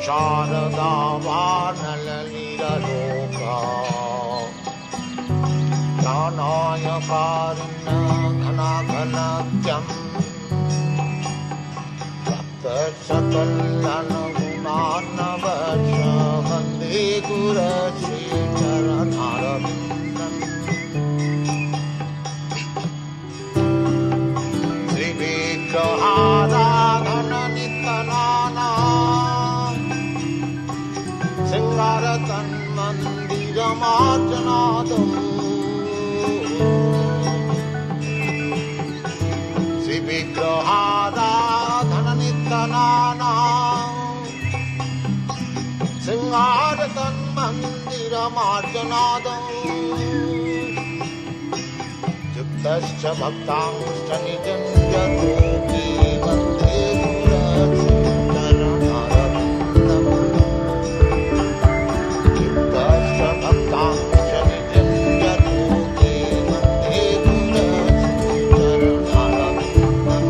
शारदा वानललिरलोका ज्ञानाय कारुण्य घनाघनत्यम् सकलनगुणान्नवश वन्दे गुरश्रीचरणारविन्दम् श्रीविग्रहाराधननितनाना सिंगारतन्मन्दिरमार्जनादम् श्रीविग्रहाराधननितनाना सिंगारतन्मन्दिरमार्जनादम् युक्तश्च भक्तांश्च निजं यतोऽपि वन्दे गुरश्रीचरणारविन्दम् युक्तश्च भक्तांश्च निजं यतोऽपि वन्दे गुरश्रीचरणारविन्दम्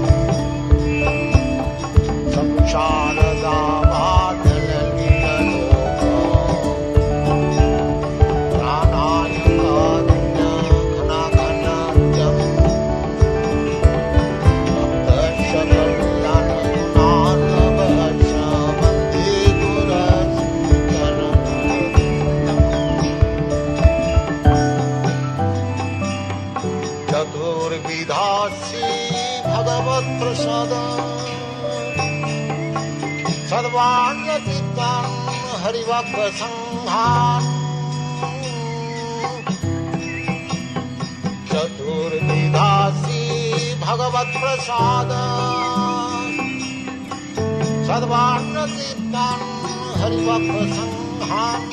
संशारदा चतुर्विधासी भगवत्प्रसाद सर्वाण्यतीतं हरिभक्तसंहान् चतुर्विधासी भगवत्प्रसाद सर्वाण्यतीतं हरिभक्तसंहान्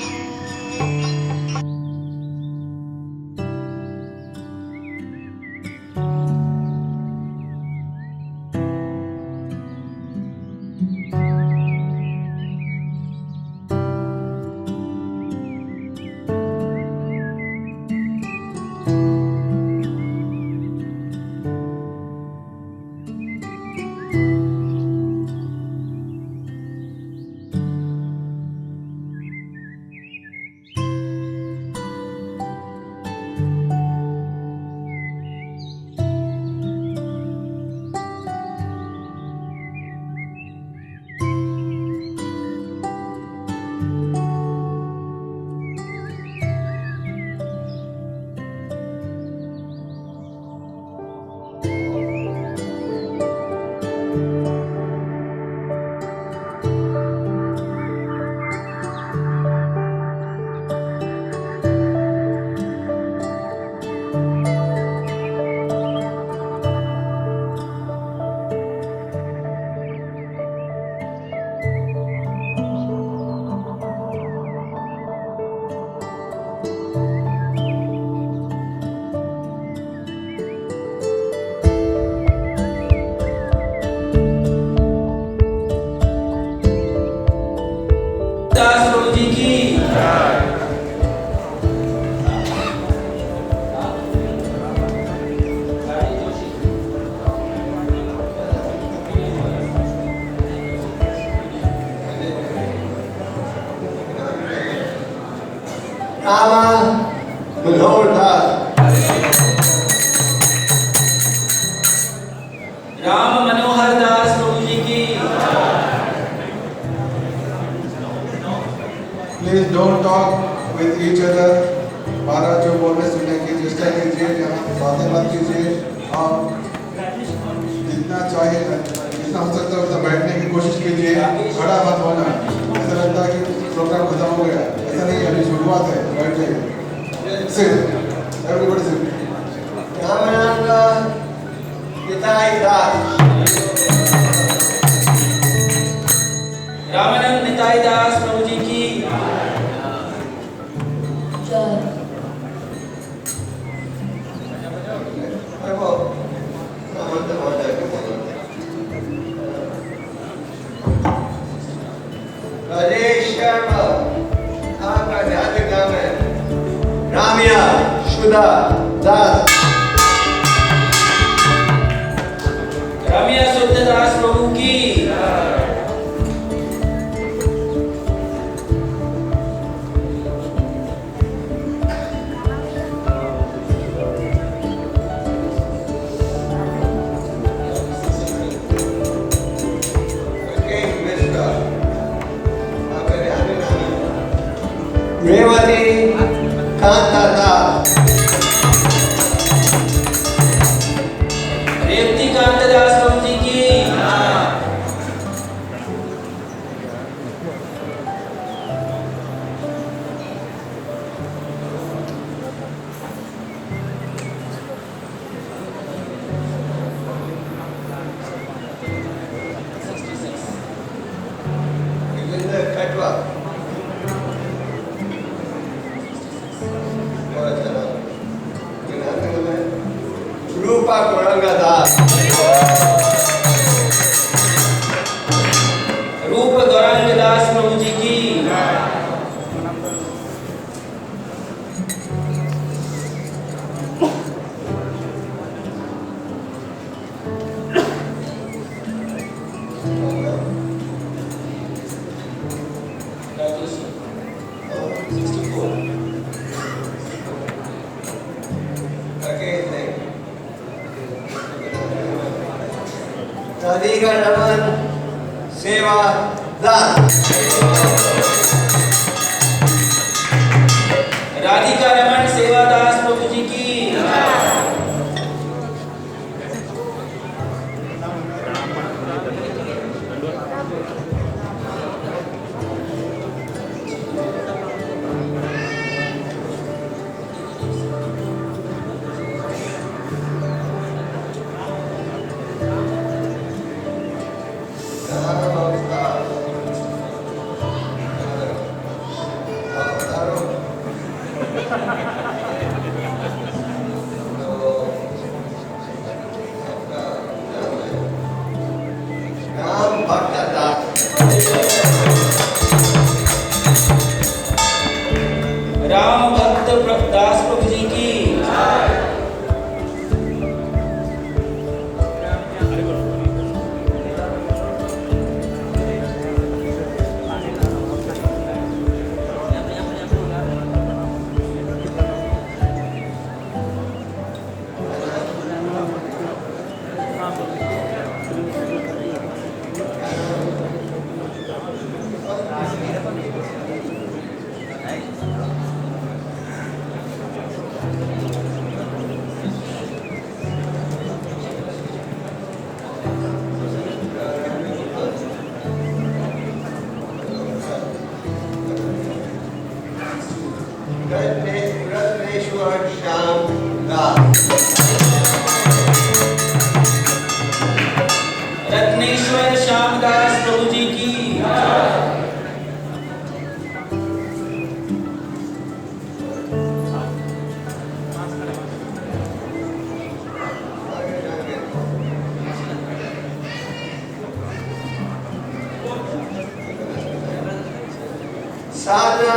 राम मनोहर दास प्रभु जी की। Please don't talk with each other. महाराज जो बोल रहे सुनने की चेष्टा कीजिए, यहाँ बातें मत कीजिए और जितना चाहिए जितना हो सकता है उतना बैठने की कोशिश कीजिए, खड़ा मत होना। ऐसा लगता है कि प्रोग्राम खत्म हो गया, ऐसा नहीं, अभी शुरुआत है। बैठ जाइए, sit, everybody sit. Ramanand Nitai दास, रामानंद निताई दास प्रभु जी की। राजेश शर्मा, आपका ध्यान काम है। रामिया सुधा दास, रामिया शुद्ध दास प्रभु की। राधिका रमन सेवा दास। राधिका रमन सेवादास प्रभु जी की। राम भक्त दास। राम भक्त दास प्रभु जी की। रत्नेश्वर श्याम दास। रत्नेश्वर श्यामदास प्रभु जी की। साधना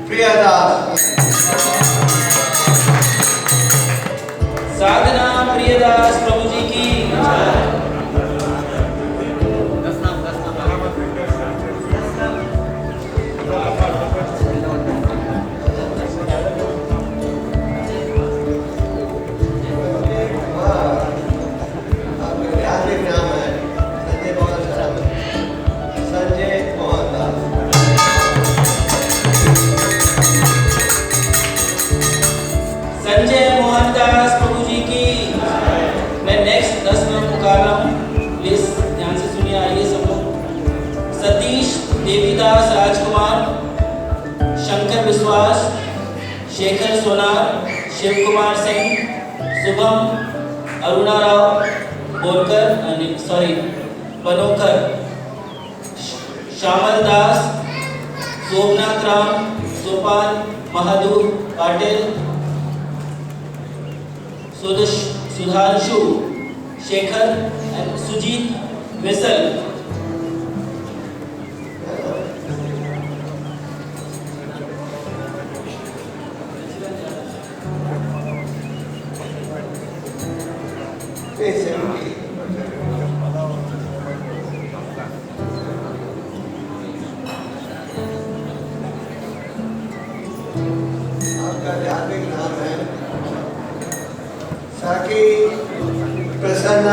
प्रियदास। साधना प्रियदास प्रभु जी की। आध्यात्मिक नाम है संजय मोहन दास। संजय मोहनदास प्रभु जी की। मैं नेक्स्ट 10 मिनट पुकार रहा हूँ, प्लीज ध्यान से सुनिए। आइए सब लोग। सतीश देवीदास राजकुमार, शंकर विश्वास, शेखर सोनार, शिव कुमार सिंह, शुभम अरुणा राव बनोकर, श्यामल दास, सोमनाथ राम, सोपान महादूर पाटिल, सुधांशु शेखर and सुजीत विसल। आपका आध्यात्मिक नाम है साकी प्रसन्न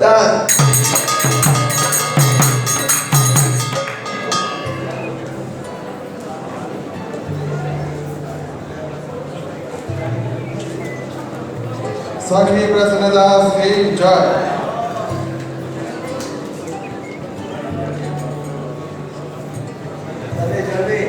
दास। साखी प्रसन्नदास की जय। जल्दी जल्दी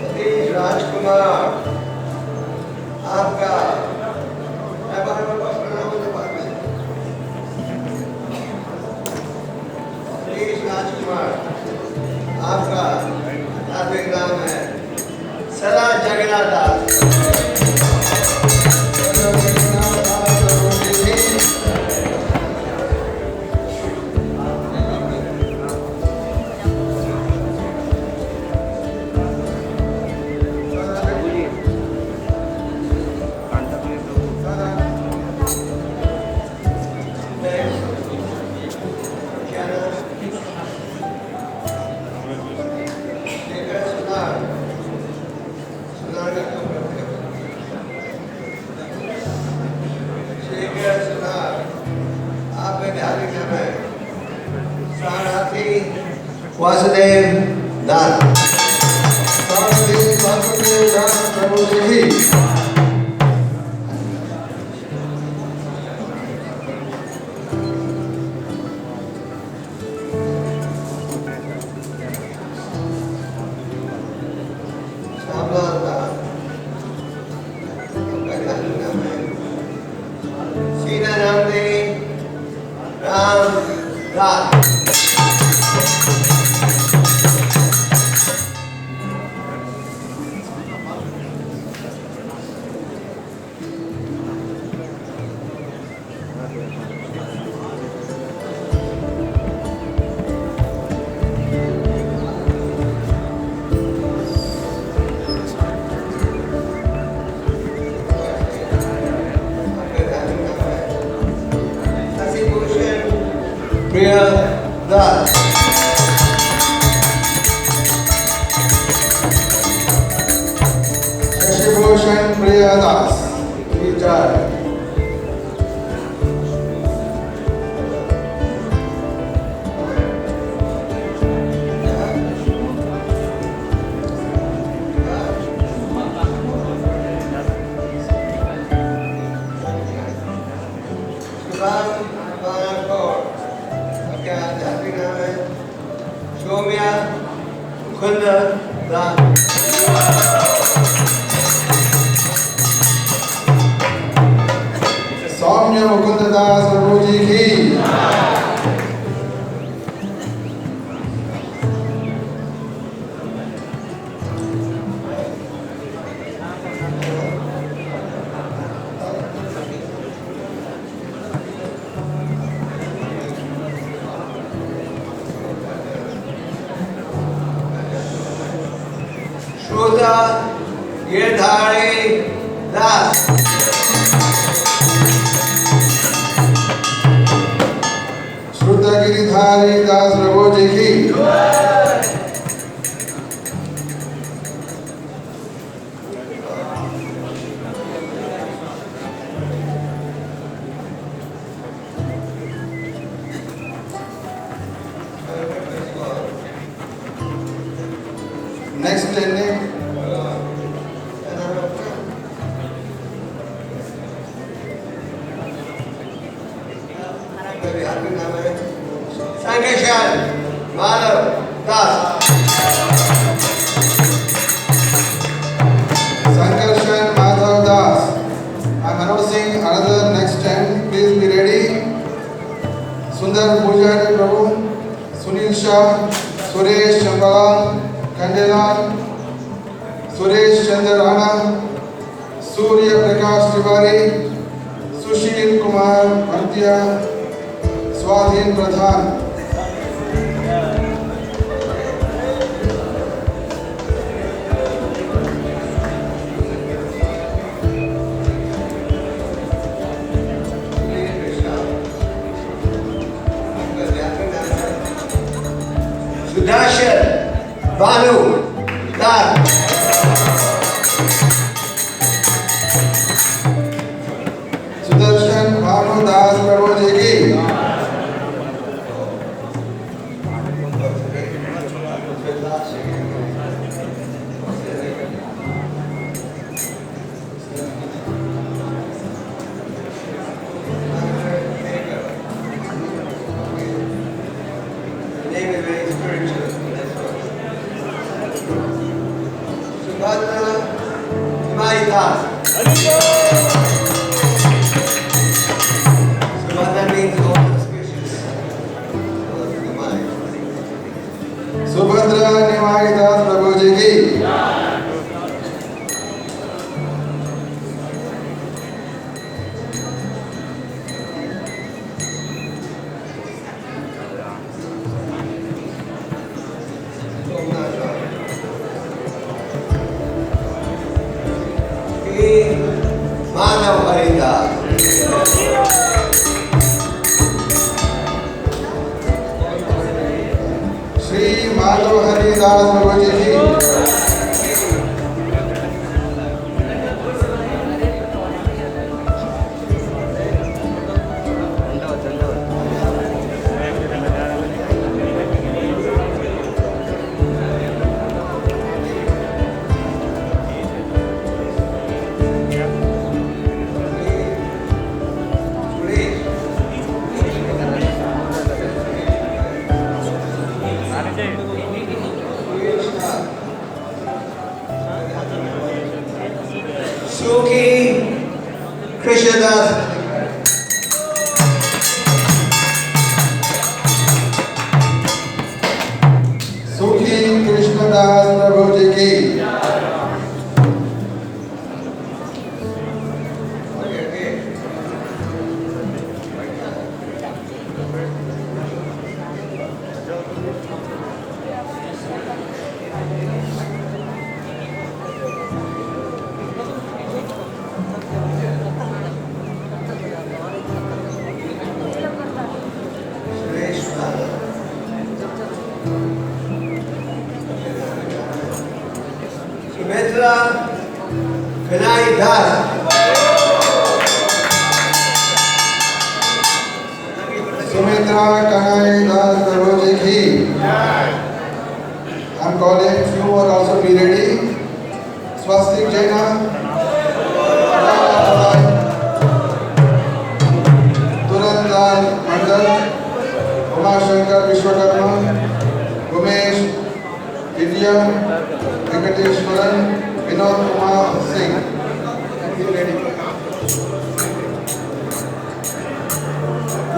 सतीश राजकुमार आपका मैं प्रणाम सतीश राजकुमार आपका आध्यात्मिक नाम है सदा जगन्नाथ दास। वासुदेव दास वासुदेव दास प्रभु जी की श्यामलाल दास सीना रामदेव राम दास प्रिया दास शशिभूषण प्रिया दास की जय सोम्या मुकुंद दास सौम्य मुकुंद दास प्रभु जी की श्रोता गिरधारी दास श्रुता गिरिधारी दास प्रभु जी की next standing संकेशन Madhav Das Sankarshan Madhav Das. I'm announcing another next 10. Please be ready. Sundar Pujari Prabhu, Sunil Shah, Suresh Chambala, Kandelal, Suresh Chandra Rana, Surya Prakash Tiwari, Sushil Kumar Bhartia, Swadhin Pradhan. Sudarshan Bhanu Das Sudarshan Bhanu Das Prabhu ji की name is very spiritual. That's why. Subhadra Timari Das. Subhadra means all auspicious. Timari. Subhadra Niwai दास प्रभु जी की मानव हरिदास श्री माधव हरिदास प्रभु जी की दास सुखी कृष्णदास प्रभु जी की सुरेश दास सुमित्रा विनायक दास सुमित्रा कन्हई दास प्रभु जी की I'm calling few more also be ready. Swastik Jaina, Turandal Mandal, Uma Shankar Vishwakarma, Umesh, India, Venkateshwaran, Vinod Kumar Singh. Be ready.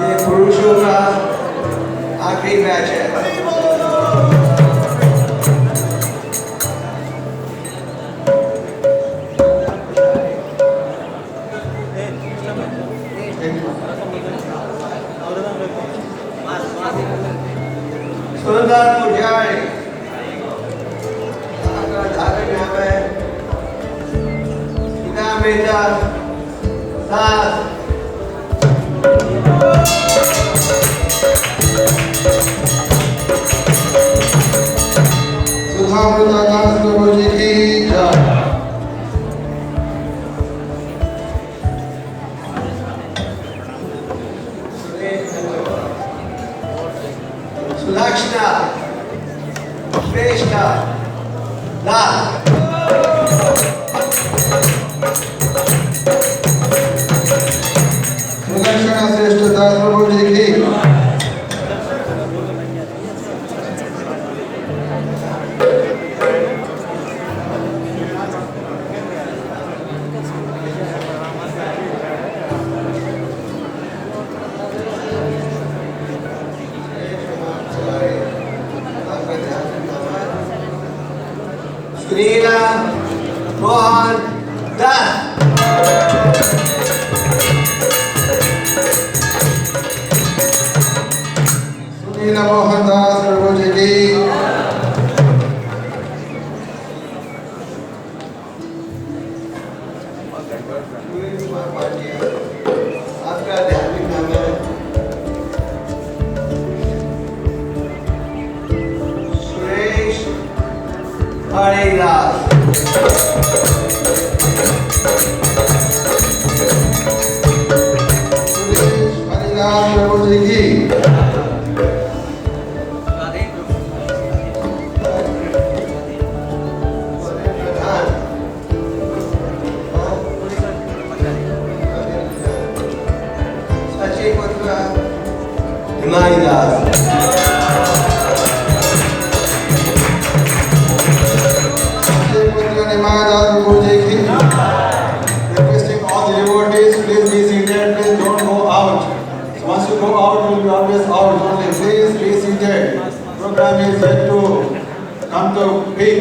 ये पुरुषों का आखिरी match है सुंदर पुजारी नाम है पिता बेटा सास सुधामृता दास प्रभु जी की जय। सुलक्षणा श्रेष्ठा दास सुलक्षणा श्रेष्ठ दास प्रभु जी की सुनीला मोहन दास सुनीला मोहन दास प्रभु जी की आपका धार्मिक नाम है सुरेश हरिदास सुरेश हरिदास प्रभु जी की प्रधान सचिव पुत्र हिमाई दास पुत्र निमाय दास प्रभु जी की requesting all the devotees please be seated, please don't go out. Once you go out you will be always out only. Please be seated. Program is yet to come to peak.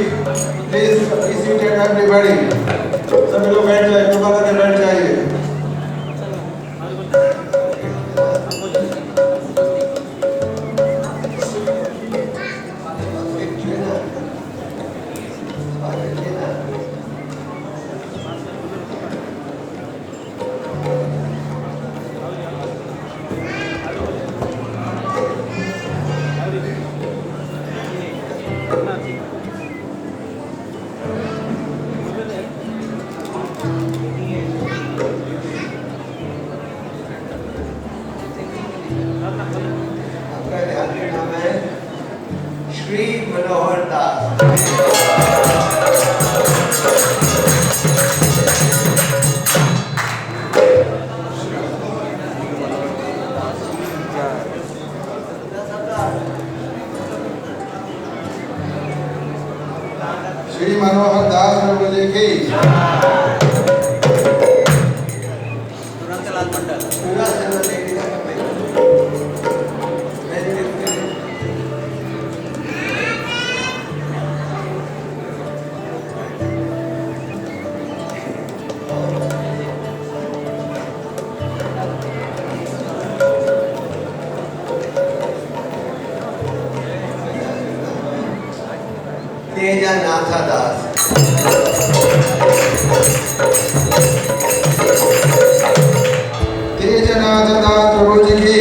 Please be seated everybody. सभी लोग बैठ जाइए, कृपा करके बैठ जाइए। आपका धार्मिक नाम है श्री मनोहर दास श्री मनोहर दास प्रभु जी की तेजनाथ दास। तेजनाथ दास प्रभु जी की।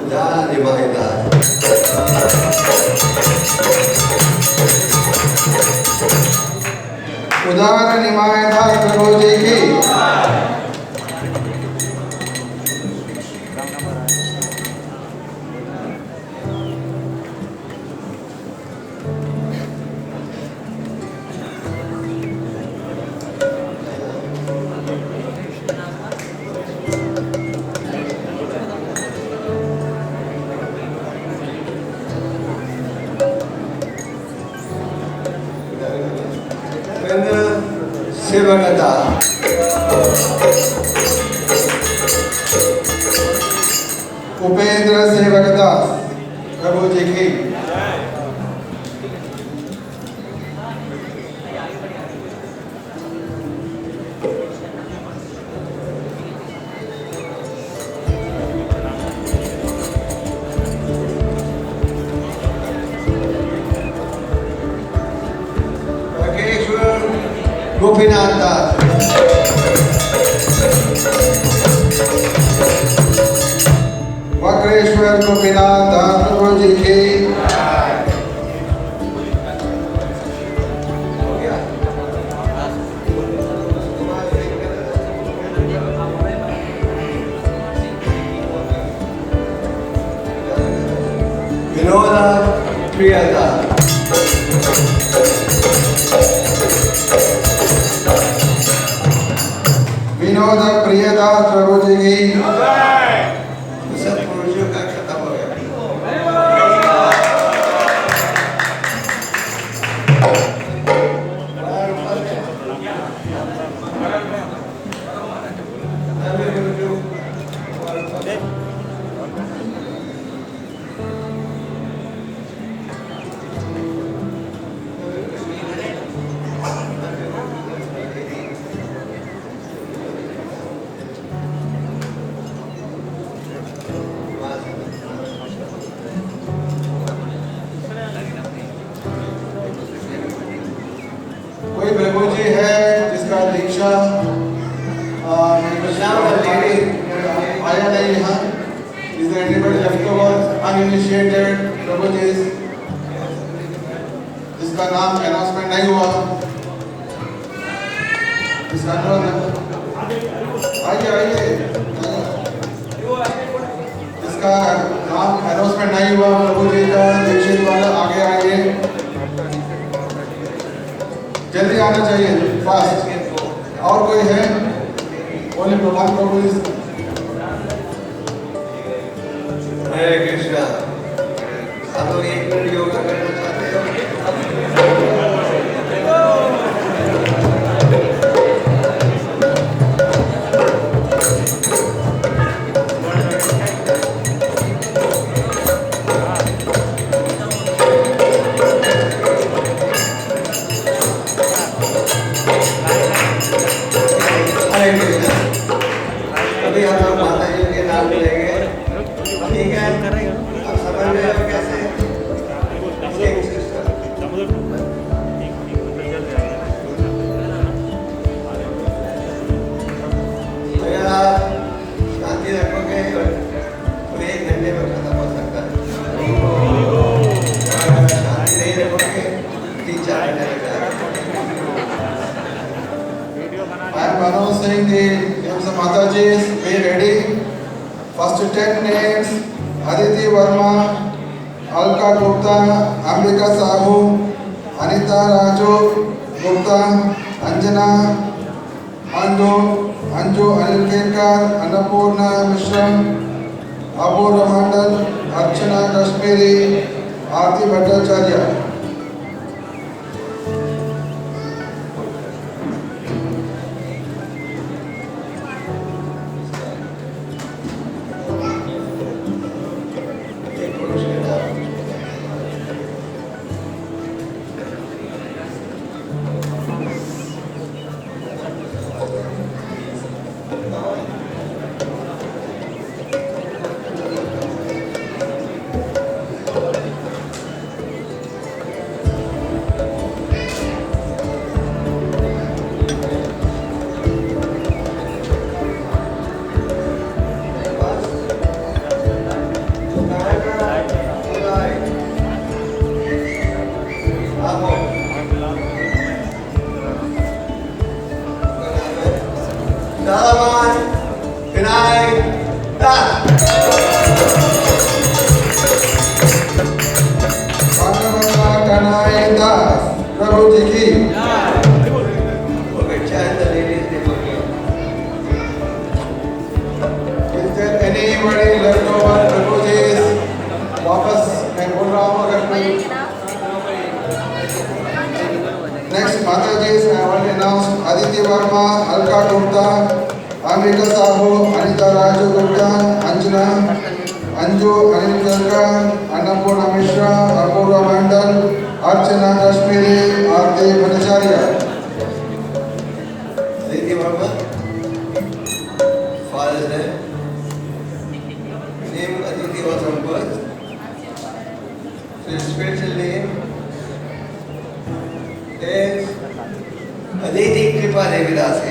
उदार निभाएदार। उदार निमायदार प्रभु जी की। सेवकता। उपेंद्र सेवकदास प्रभु जी की। राकेश्वर गोपीनाथ दास। वक्रेश्वर गोपीनाथ दास प्रभु जी की। हो गया। विनोद प्रियदा। विनोद प्रियदास प्रभु जी की। सत्पुरुषों का खत्म हो गया। कोई प्रभु जी है जिसका दीक्षा आया नहीं यहाँ। Is there anybody left over uninitiated प्रभु जी जिसका नाम अनाउंसमेंट नहीं हुआ? जिसका नाम आइए आइए जिसका नाम अनाउंसमेंट नहीं हुआ प्रभु जी का दीक्षित वाला आगे आइए। जल्दी आना चाहिए फास्ट। और कोई है? बोले प्रभात प्रभु जी। हरे कृष्णा। आप लोग एक मिनट योगा करना चाहते हो? हरे कृष्णा। अभी हम लोग माता जी के नाम लेंगे। ठीक है? आप समझ रहे हो कैसे? एक सिस्टर। अगर आप शांति रखोगे तो 1 घंटे में खत्म हो सकता है। अगर शांति नहीं रखोगे 3-4 घंटे लग जाएगा। I am announcing the names of Mataji's. Be ready. First 10 names: Aditi Verma, Alka Gupta, Ambika Sahu, Anita Raju Gupta, Anjana Anju, Anju Anil Kenkar, Annapurna Mishram, Apurva Mandal, Archana Kashmiri, Aarti Bhattacharya. Dalaman Pinay Das. Bangla Kanhaiya दास प्रभु जी की Okay, chant the ladies' name again. Is there anybody left over प्रभु जी? वापस मैं बोल रहा हूँ अगर कोई next माता जी से I want to announce Aditi Verma, Alka Gupta, Amrita Sahu, Anita Raju Gupta, Anjana, Anju Anil Karka, Annapurna Mishra, Apurva Mandal, Archana Kashmiri, Aarti Bhattacharya. Aditi Verma. Father's name. Name Aditi was from birth. So his spiritual name is Aditi Kripa Devi Dasi.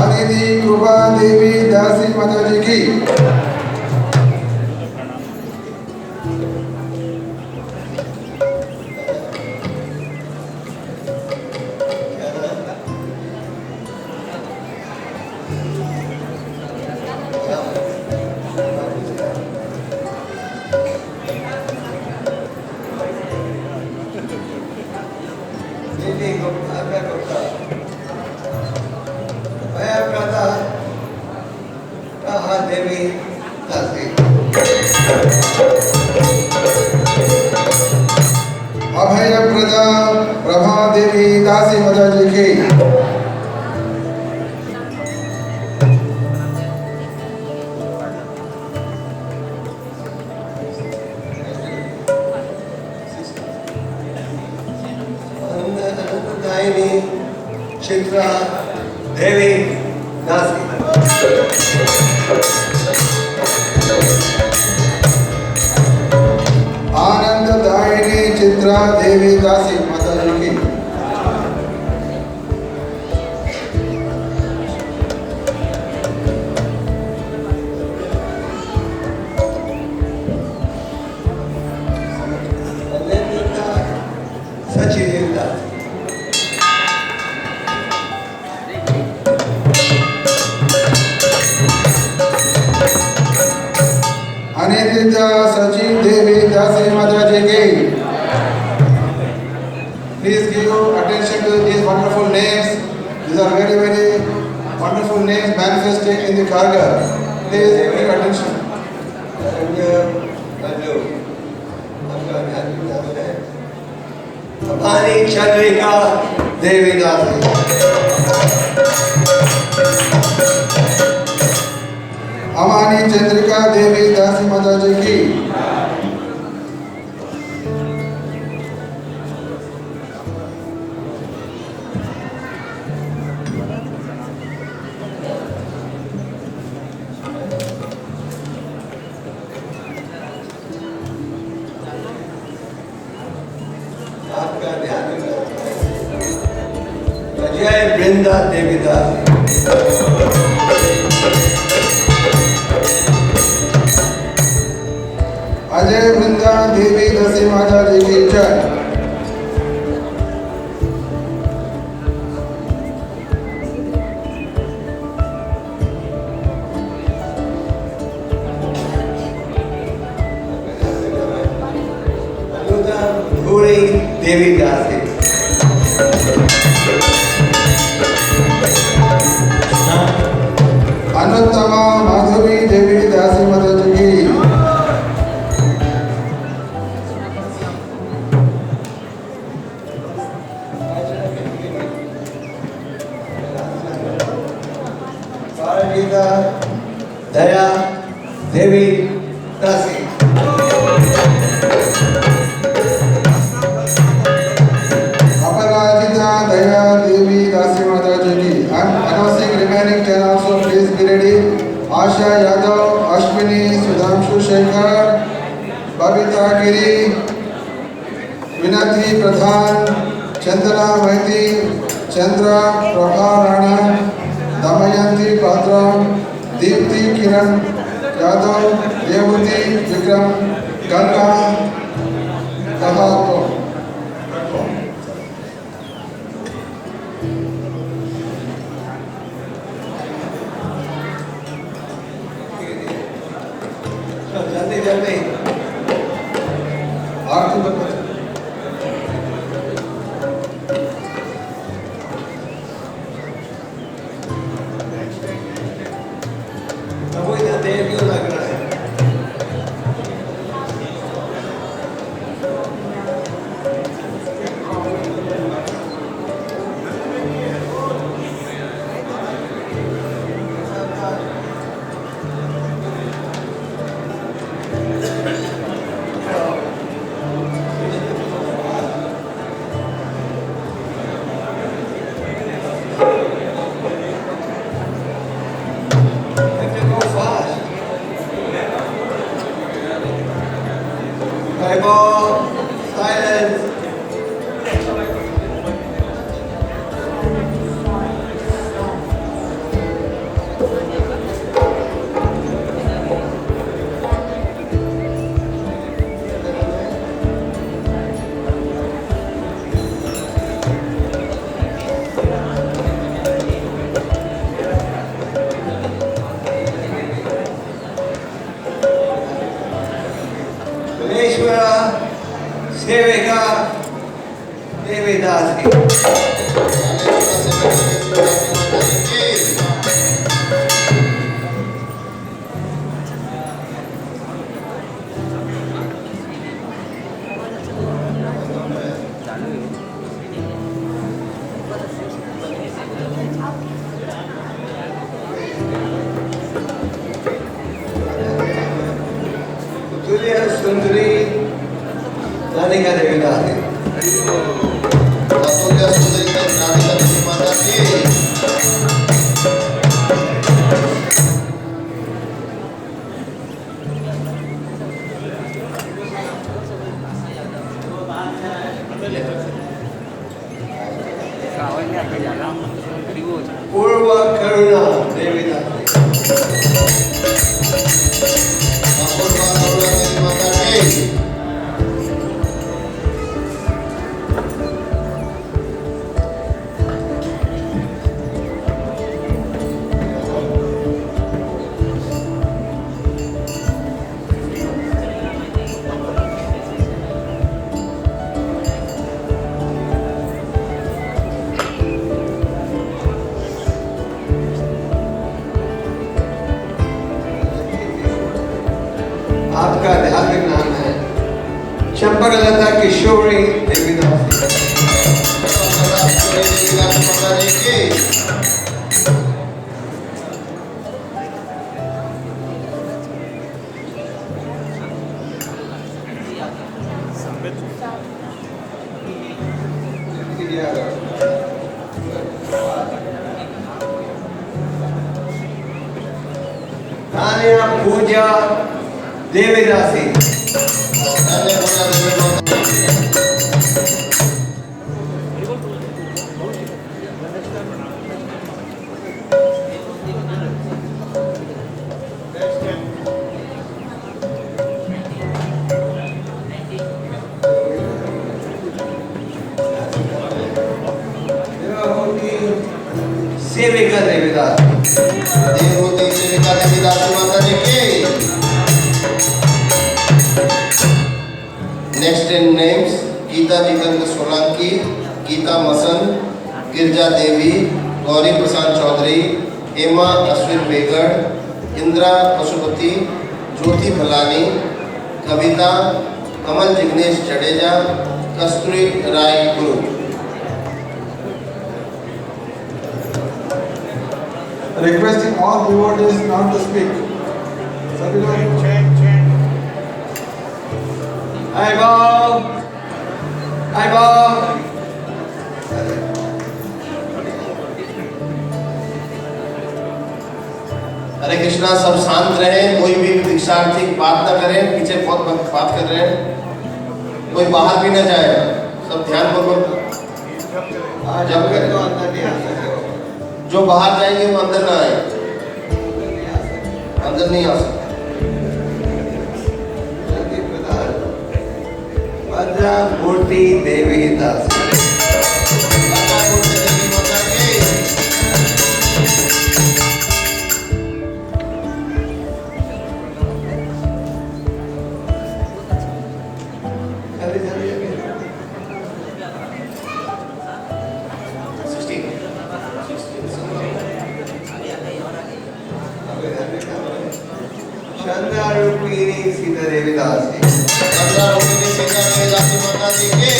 Aditi Kripa Devi Dasi माता जी की Aditi Gupta Gupta. Maya Prata Raha Devi Dasi. अभय प्रदा प्रभा देवी दासी माता जी की Anandayini Chitra Devi Dasi. आनंद दायिनी चित्रा देवी दासी माता जी की Anandita Sachin Dasi. Anindita Sachin देवी दासी माता जी की Please give attention to these wonderful names. These are very, very wonderful names manifesting in the Karga. Please give attention. Abhani Chandrika Devi Dasi. अमानी चंद्रिका देवी दासी माता जी की आपका ध्यान अजय वृंदा देवी दासी. अजय वृंदा देवी दासी माता जी की जय अनुदा भूरी देवी दासी. अनुत्तमा माधवी देवी दासी माता जी की Paragita Daya Devi Dasi. अपराजिता दया देवी दासी माता जी की. I'm announcing remaining 10 also. Please be ready. Asha Yadav, विनाती प्रधान, चंदना महती, चंद्र प्रभा राणा, दमयंती पात्रा, दीप्ति किरण यादव, देवती विक्रम, गंगा कहाको। जल्दी जल्दी आरती बता। प्रभु इधर देर क्यों लग रहा है? Have to go fast. Bible, silence. Vishwara Sevika Devidas ki. तुझे सुंदरी राधिका देविदास की। अतुल्य सुंदरी राधिका देवी माता की। पूर्व करुणा देविदास की। अपूर्वा करुणा देवी माता की। आपका धार्मिक नाम है चंपकलता किशोरी देविदास की। तानिया पूजा देविदासी। सेविका देविदास। देवहूति सेविका देविदास माता जी की। Next in names, Gita Jitendra Solanki, Gita मसन, Girja Devi, Gauri Prasad Chaudhary, Hema Ashwin Begad, Indira Pashupati, Jyoti भलानी, Kavita, Kamal Jignesh Jadeja, Kasturi Rai Guru. Requesting all devotees not to speak. सभी लोग Hi Bob. Hi Bob. हरे कृष्णा, सब शांत रहे, कोई भी दीक्षार्थी बात न करें, पीछे बहुत बात कर रहे हैं। कोई बाहर भी न जाए, सब ध्यानपूर्वक आज जब हम करें। तो अंदर नहीं आ सके, जो बाहर जाएंगे वो अंदर ना आए, नहीं आ सके। अंदर नहीं आ सकते। जल्दी पधार। भद्रा मूर्ति देवी दास। देवी माता की जल्दी जल्दी जल्दी। 16 चंद्रा रूपिणी सीता देवी दास जी। चंद्रा रूपिणी सीता देवी दास माता जी की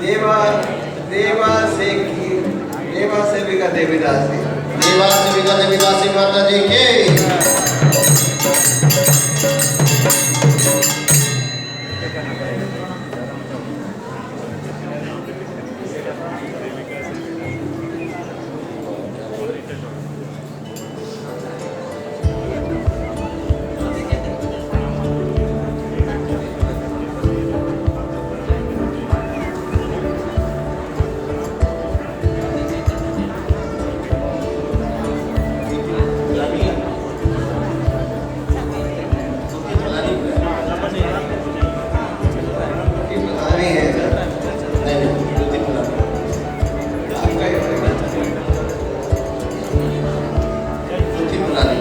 देवा देवा से की देवा सेविका देवी दास जी। देवा सेविका देवी दास माता जी की की प्रधानी है नहीं दूती पुरानी आपका ही होगा। दूती पुरानी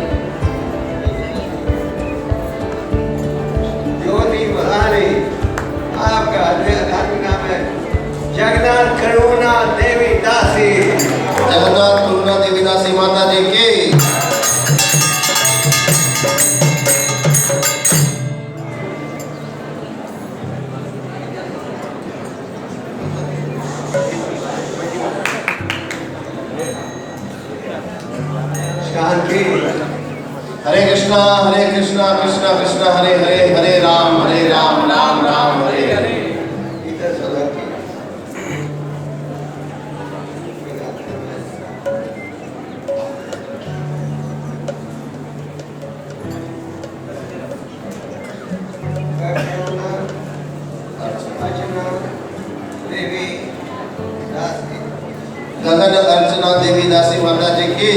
ज्योति प्रधानी आपका आध्यात्मिक नाम है जगन्नाथ करुणा देवी दासी। जगन्नाथ करुणा देवी दास माता जी की शांति। हरे कृष्णा कृष्णा कृष्णा हरे हरे, हरे राम राम राम हरे हरे। इधर चलो। अर्चना देवी दास जी। गगन अर्चना देवी दासी माता जी की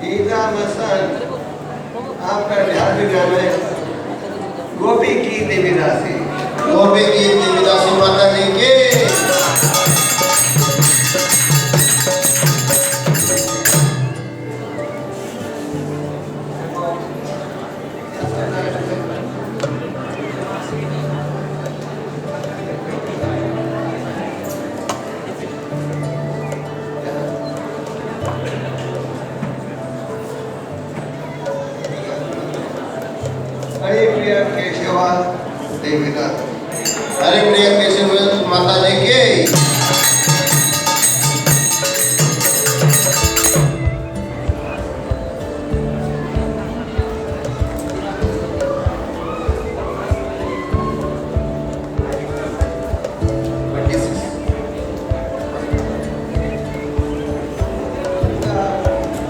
गीता मसन आपका आध्यात्मिक नाम है गोपी की देवी दासी। गोपी की देवी दासी माता जी की हरे प्रिय केशवा देवी दास। हरे प्रिय केशव माता जी की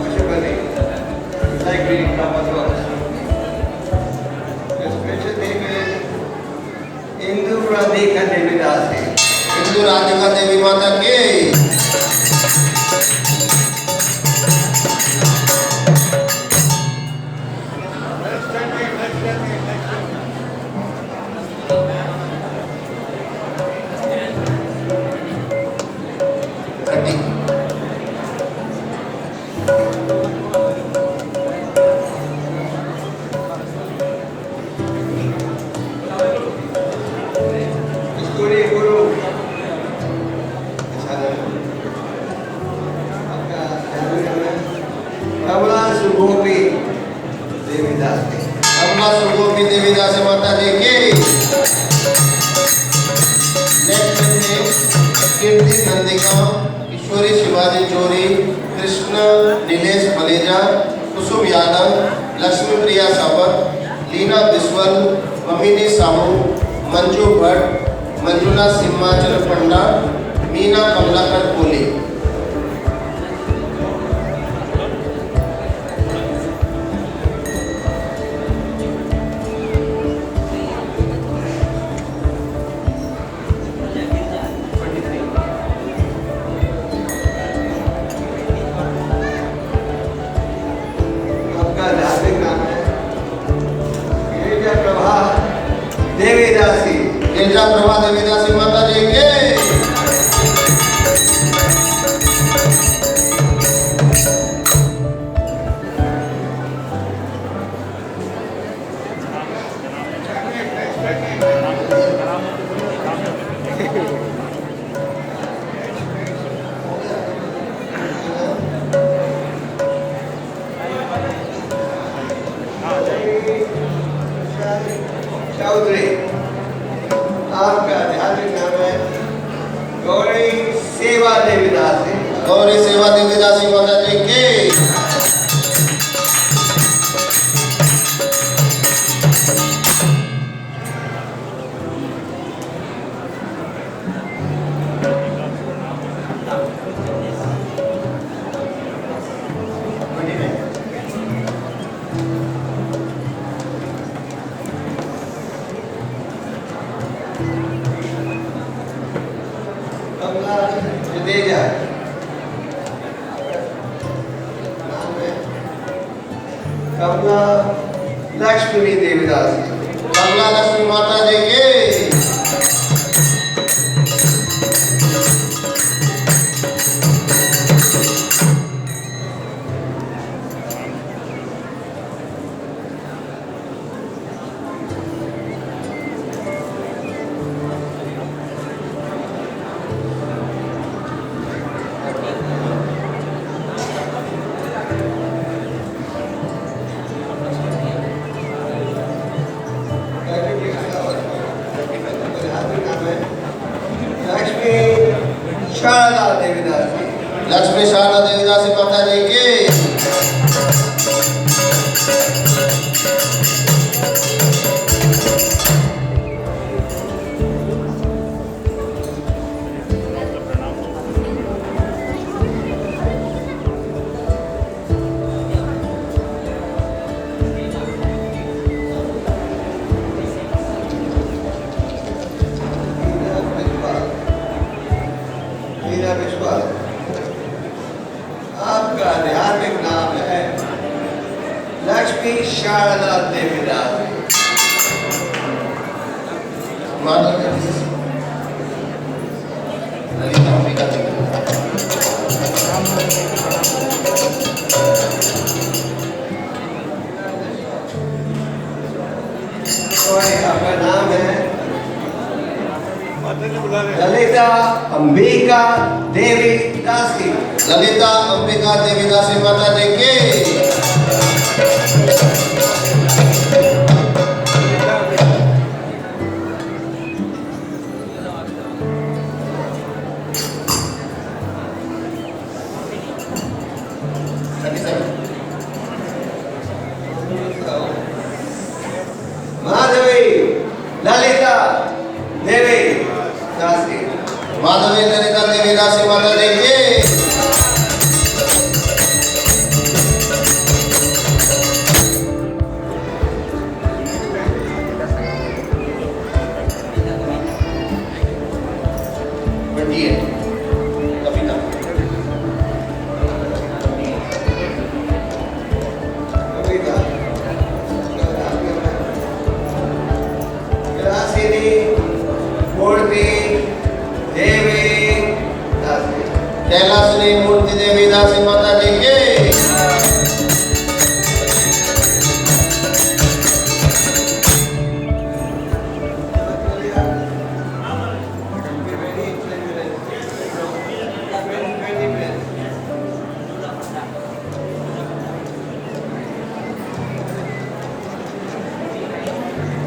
Pashupati like reading Prabhupada books. The special name is Hindu Radhika Devi Dasi. Hindu Radhika Devi माता की Guru सुगोपी देवीदास की। कमला सुगोपी देवीदास माता जी की। कीर्ति नंदिका, किशोरी शिवाजी चोरी, कृष्ण नीलेश मलेजा, कुसुम यादव, लक्ष्मी प्रिया सावत, लीना बिस्वल, ममिनी साहू, मंजू भट्ट, मंजुला सिंहाचल पंडा, मीना कमलाकर कोली। आपका धार्मिक नाम है गिरिजा प्रभा देवीदासी। गिरजा प्रभा देवीदासी माता जी के। चौधरी। आपका धार्मिक नाम है गौरी सेवा देवीदासी। गौरी सेवा देवीदासी माता जी की। कमला जडेजा। नाम है कमला लक्ष्मी देवीदासी। कमला लक्ष्मी माता जी की। लक्ष्मी शारदा देवीदासी। लक्ष्मी शारदा देवीदासी माता जी की। मीरा विश्वास। आपका धार्मिक नाम है लक्ष्मी शारदा देवीदासी। माता जी ललिता अंबिका देवी। और आपका नाम है ललिता अंबिका देवी दासी। ललिता अंबिका देवीदासी माता जी की। माधवी ललिता देवी दासी। माधवी ललिता देवीदासी माता जी की। कविता कविता विलासिनी मूर्ति देवी दासी। कैलाशनी मूर्ति देवीदासी माता जी की।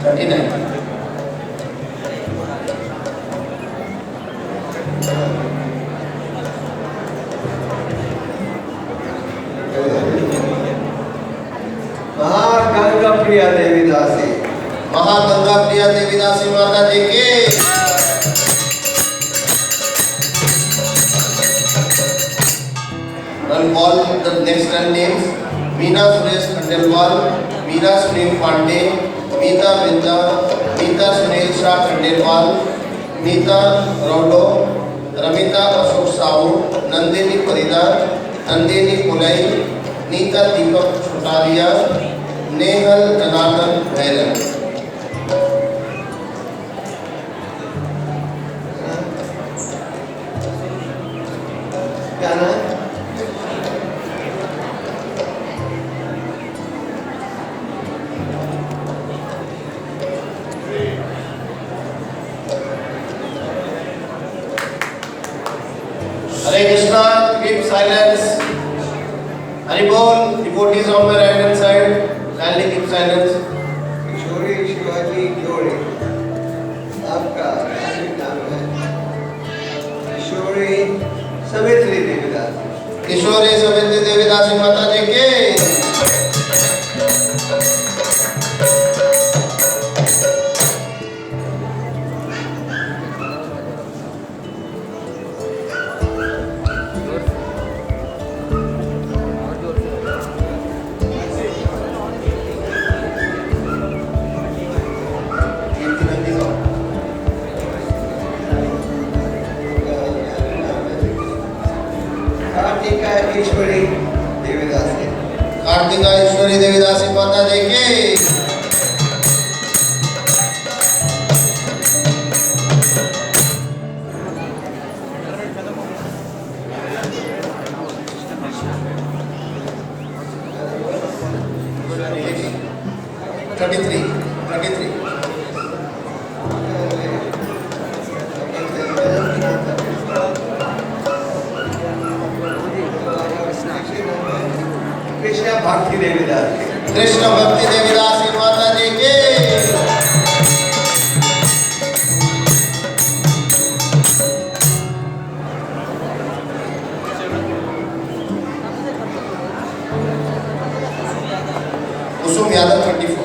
39 महागंगा प्रिया देवी दासी। महागंगा प्रिया देवी दासी माता जी की। And all the next 10 names: Meena Suresh Khandelwal, Meena Sunil Pandey, Meeta Vinda, Meeta Sunil Shah Khandelwal, Meeta Raudo, Ramita Ashok Sahu, Nandini Parida, Nandini Pulai, Neeta Deepak Chotaria, Nehal Janardhan Bhairan। क्या नाम? Hare Krishna, keep silence. Hari Bol, devotees on my right hand side, kindly keep silence. किशोरी शिवाजी जोड़ी आपका धार्मिक नाम है। किशोरी सवित्री देवीदास। किशोरी सवित्री देवी दासी माता जी की। कार्तिका ईश्वरी देवीदास। कार्तिका ईश्वरी देवी दासी माता जी की। कृष्ण भक्ति देवीदास। कृष्ण भक्ति देवी दासी माता जी की। कुसुम यादव 34।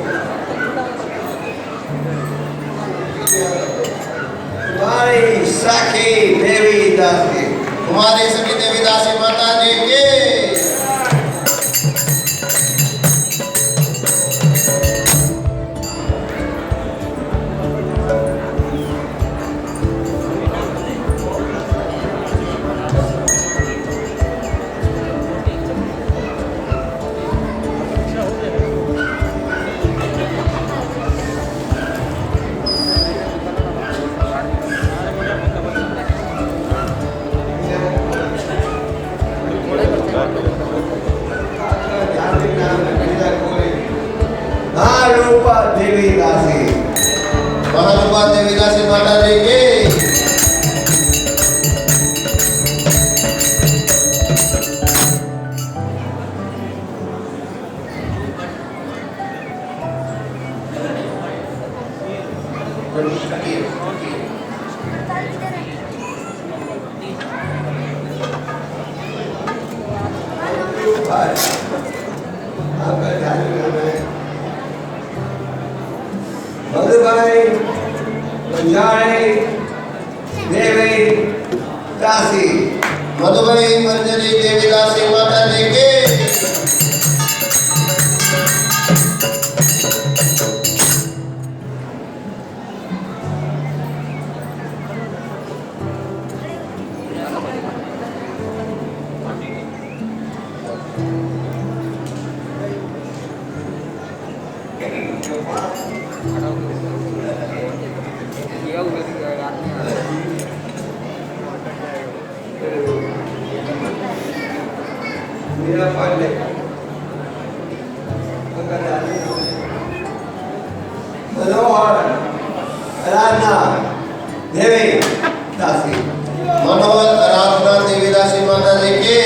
कुमारी सखी देवी दासी। कुमारी सखी देवी दासी माता जी की। महारूपा देवी दासी। महारूपा देवी दासी माता जी की। आपका ध्यान रखना है। मधुबाई मंजारी देवी दासी। मधुबाई मंजरी देवी दासी माता जी की। मीरा पांडे। मनोहर आराधना देवी दासी। मनोहर आराधना देवी दासी माता जी की।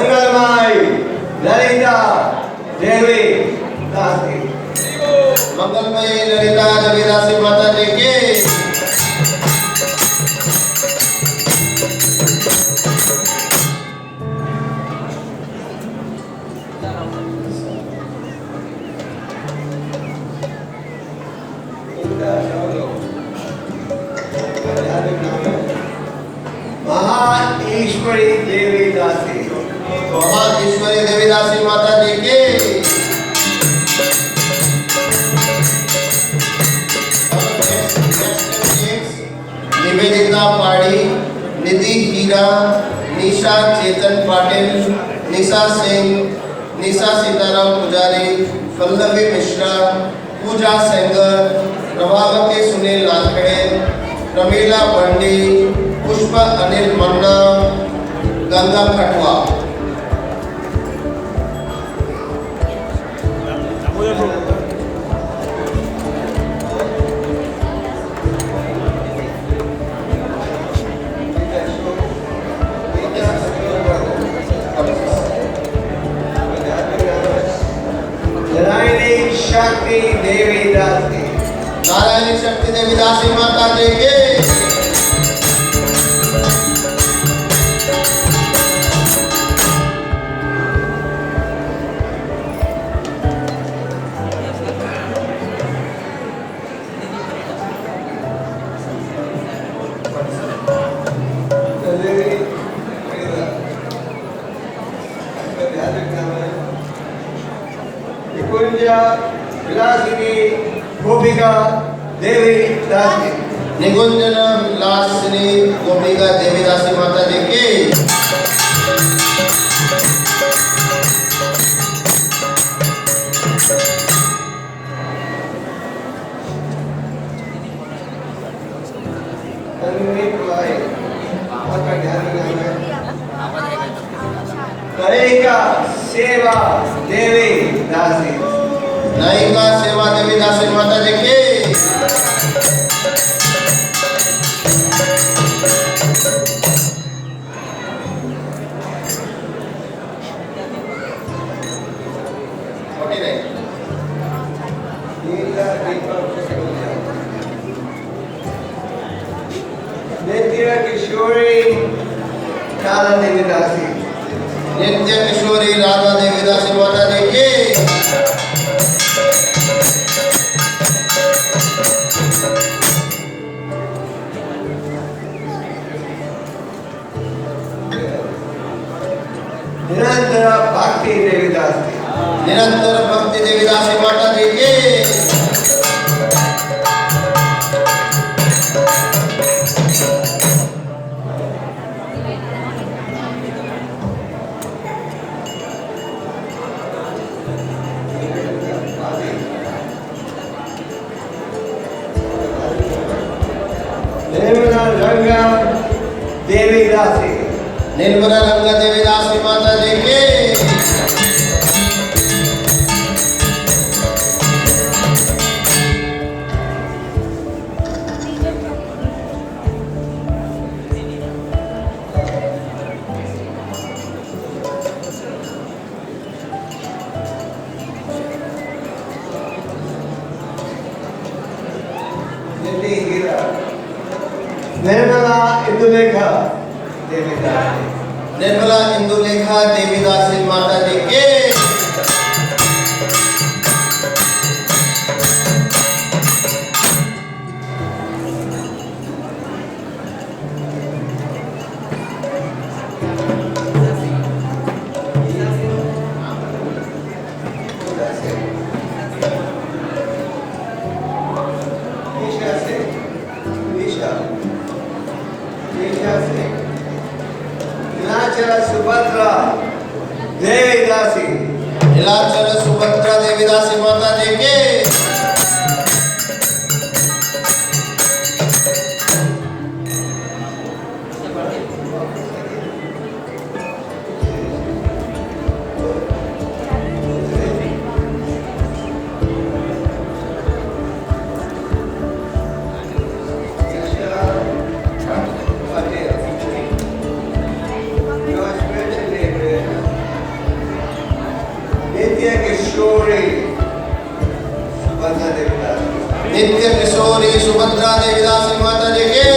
मंगलमय ललिता देवी दास की। मंगलमय ललिता देवी दासी माता जी की। महाईश्वरी देवी दासी। महाईश्वरी देवी दासी माता जी की। निवेदिता पाड़ी, निधि हीरा, निशा चेतन पाटिल, निशा सिंह, निशा सीताराम पुजारी, पल्लवी मिश्रा, पूजा सेंगर, प्रभावती सुनील नाथखड़े, प्रमीला बंडी, पुष्पा अनिल मन्ना, गंगा खटवा। नारायणी शक्ति देवी दासी। नारायणी शक्ति देवी दासी माता जी की। निकुंजा विलासिनी गोपिका देवी दासी। निकुंजन विलासिनी गोपिका देवी दासी माता जी की। नायिका सेवा देवी दासी। नायिका सेवा देवी दासी माता जी की। नित्य किशोरी राधा देवी दासी। नित्य किशोरी राधा देवी दासी माता जी की। निरंतर भक्ति देवी दासी। निरंतर भक्ति देवी दासी माता जी की। निर्मला रंगा देवी दासी। निर्मला रंगा देवी दासी माता जी की। निर्मला इंदुलेखा देवी दासी। निर्मला इंदुलेखा देवी दासी माता जी की। सुभद्रा देवी दासी। नीलाचल सुभद्रा देवी दासी माता जी की। नित्य किशोरी सुभद्रा देवीदासी माता जी के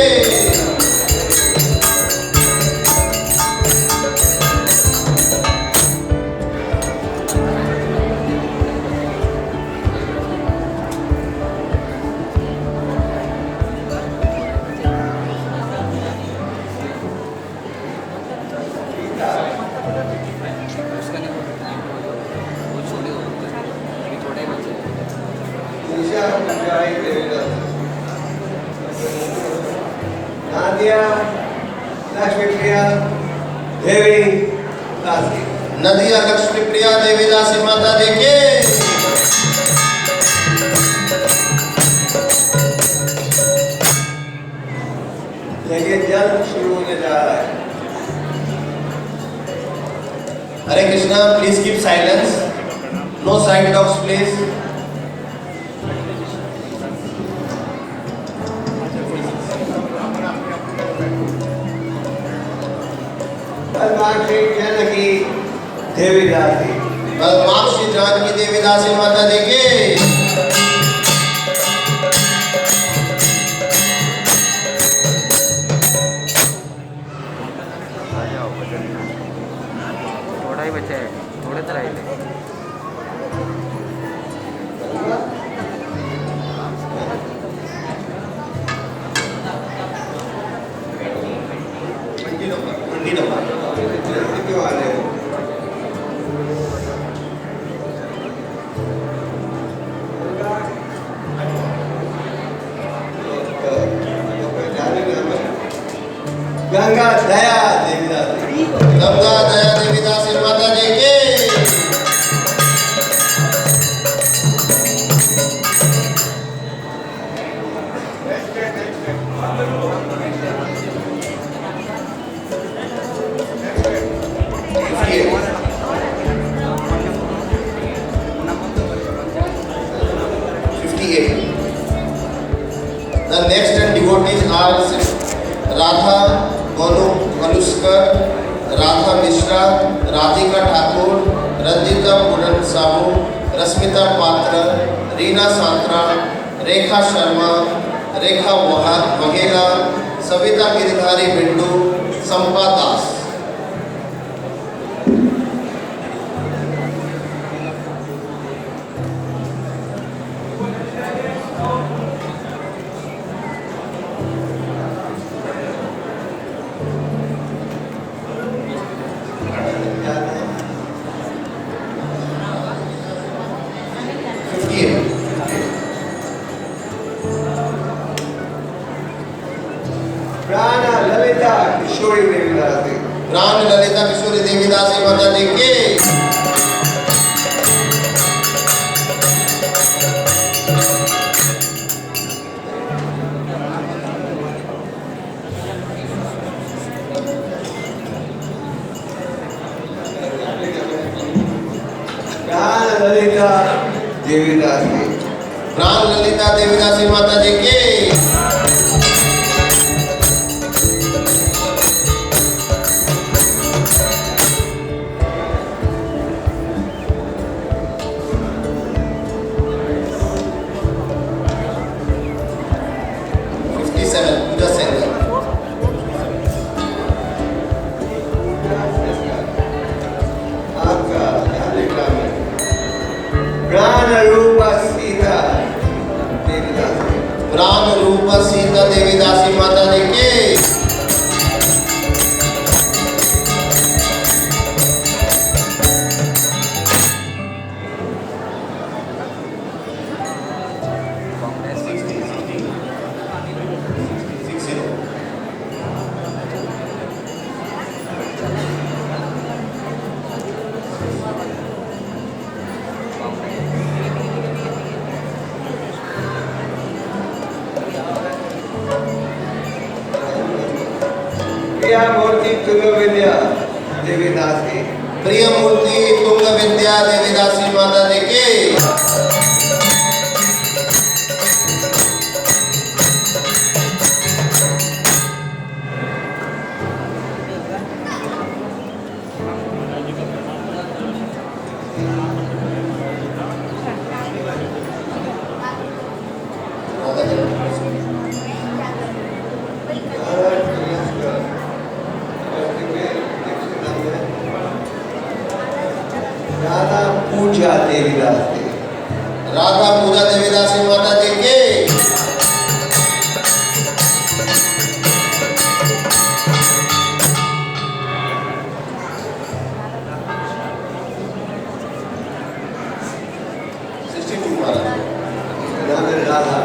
निशा जय देवीदास नादिया लक्ष्मी प्रिया देवी दासी नदिया लक्ष्मी प्रिया देवीदासी माता जी के देखिए जल शुरू होने जा रहा है Hare Krishna please keep silence no side talks please भगवान श्री जानकी देवी दासी भगवान श्री जानकी देवीदासी माता जी के थोड़ा ही बचा है थोड़े तो रह गए 20 नंबर क्यों आ रहे हो गंगा दया देवीदासी गंगा दया देवीदासी माता जी के The next ten devotees are Radha Galuskar, Radha Mishra, Radhika Thakur, Ranjita Puran Sahu, Rasmita Patra, Reena Santra, Rekha Sharma, Rekha Waghela, Savita Giridhari Bindu, Sampa Das. प्राण ललिता किशोरी देवीदासी प्राण ललिता किशोरी देवीदासी माता जी के प्राण ललिता देवीदासी प्राण ललिता देवीदासी माता जी के पूजा सेंगर आपका कार्यक्रम प्राण रूप सीता देवीदासी प्राण रूप सीता देवीदासी माता जी के प्रिया मूर्ति तुंग विद्या देवीदासी प्रिय मूर्ति तुंग विद्या देवीदासी माता जी के राधा पूजा देवीदास जी। राधा पूजा देवीदासी माता जी की। नाम राधा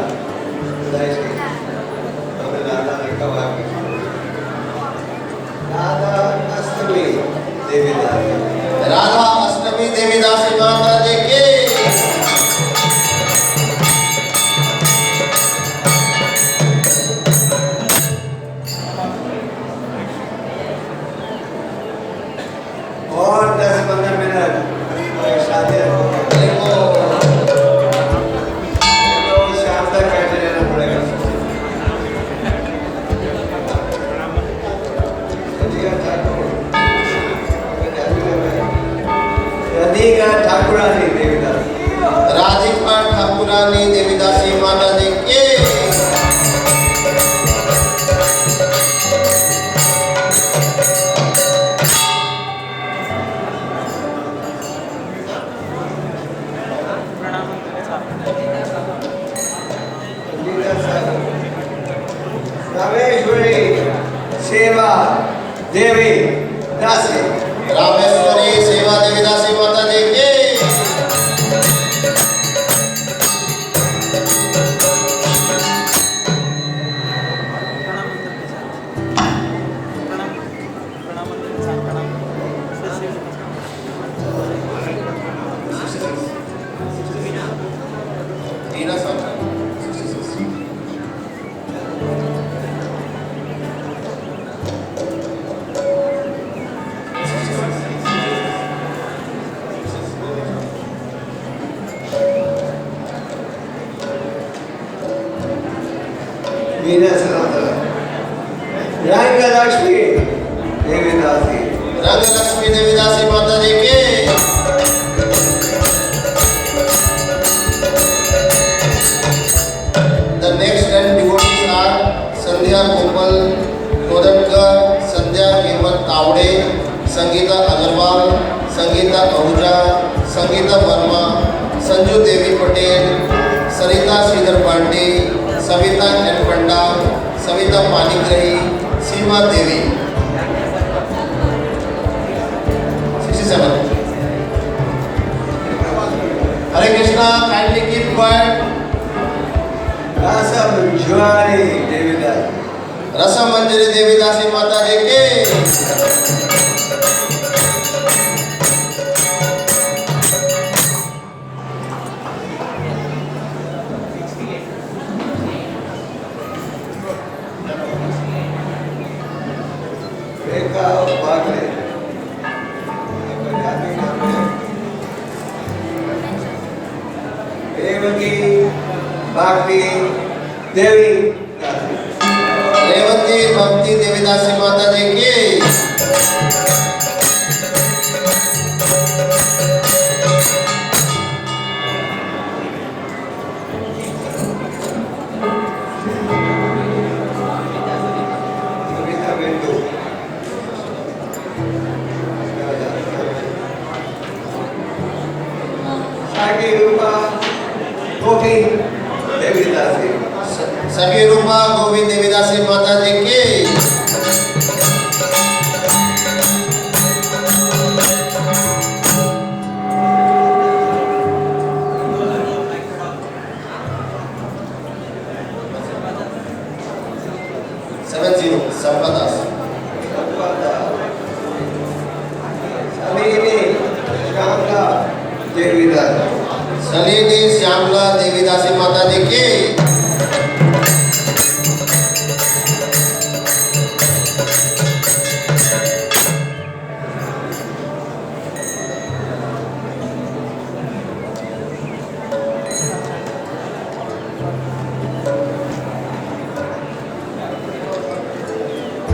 राधा लिखा हुआ है। राधा अष्टमी देवीदास जी। राधा अष्टमी देवीदासी माता जी की। और 10-15 मिनट शादी देखो तो शाम तक बैठे रहना पड़ेगा। राधिका ठाकुरानी देवीदास। राधिका ठाकुरानी देवीदासी माता जी की। रामेश्वरी सेवा देवी दासी। रामेश्वरी सेवा देवीदासी माता जी की। टीना साहब मीरा सनातन। रंग लक्ष्मी देवीदास जी। रंग लक्ष्मी देवीदासी माता जी की। The next 10 devotees are Sandhya Gopal Kodadkar, Sandhya Hemant Tawde, Sangeeta Agarwal, Sangeeta Ahuja, Sangeeta Verma, Sanju Devi Patel, Sarita Sridhar Pandey, Savita N. Panda, Savita Panigrahi, Seema Devi. 67. Hare Krishna, kindly keep quiet. Rasam ज्वारी देवीदास। रसम मंजरी देवीदासी माता जी की। रेखा बागले। रेवती भक्ति देवी दासी। रेवती भक्ति देवीदासी माता जी की। सविता बिंदु। साकी रूपा गोपी देवीदास जी। सखी रूपा गोविंद देवीदासी माता जी की। संपदास सलीनी श्यामला देवीदास। सलीनी श्यामला देवीदासी माता जी की।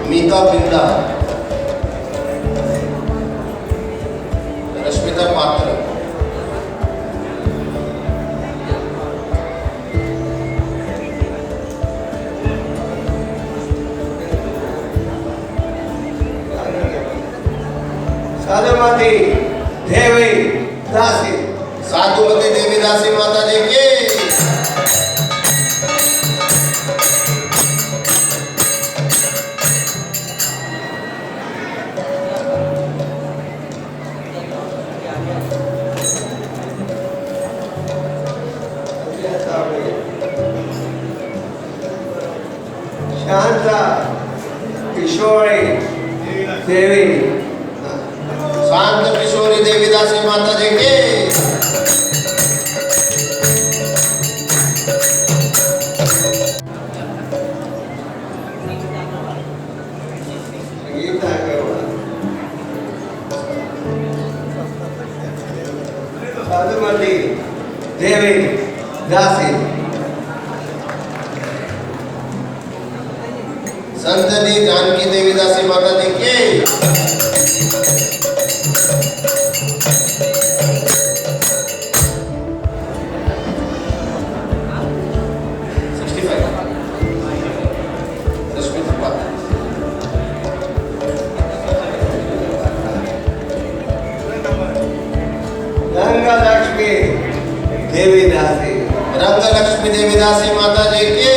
मीता बिंदा, रश्मिता पात्र, साधुमती देवी दासी साधुमती देवी दासी माता जी की शांता किशोरी देवी शांत किशोरी देवी दासी माता जी की गीता करवा साधुमती देवी दासी संतनी जानकी देवी दासी माता जी की 65 रश्मि थप्पा रंग लक्ष्मी देवी दासी रंग लक्ष्मी देवी दासी माता जी की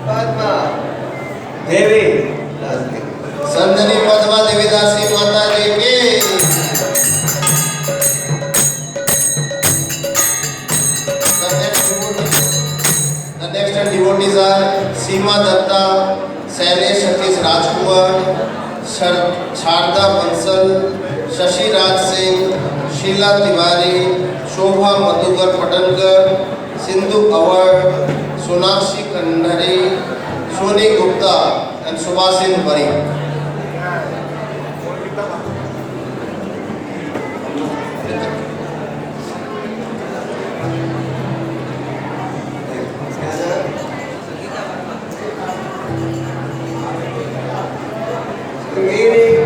पद्मा देवी दासी संतनी पद्मा देवी दासी माता जी की The next devotees are Seema Datta, Sailesh Satish Rajkumar, Sharda Bansal, Shashi Raj Singh, Sheila Tiwari, Shobha Madhukar Patankar, Sindhu Award, Sonakshi Kandhari, Soni Gupta and Subhasin Bari.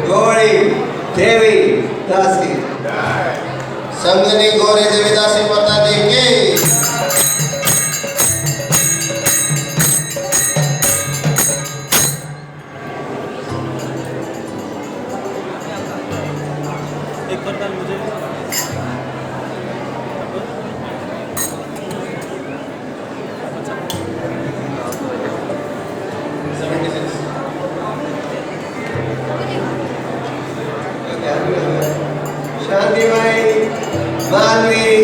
Gauri देवी दासी संगनी गौरी देवी दासी माता जी की एक बार मुझे 76 शांतिमयी माधवी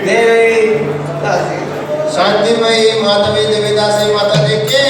देवी दासी शांतिमयी माधवी देवी दासी माता जी की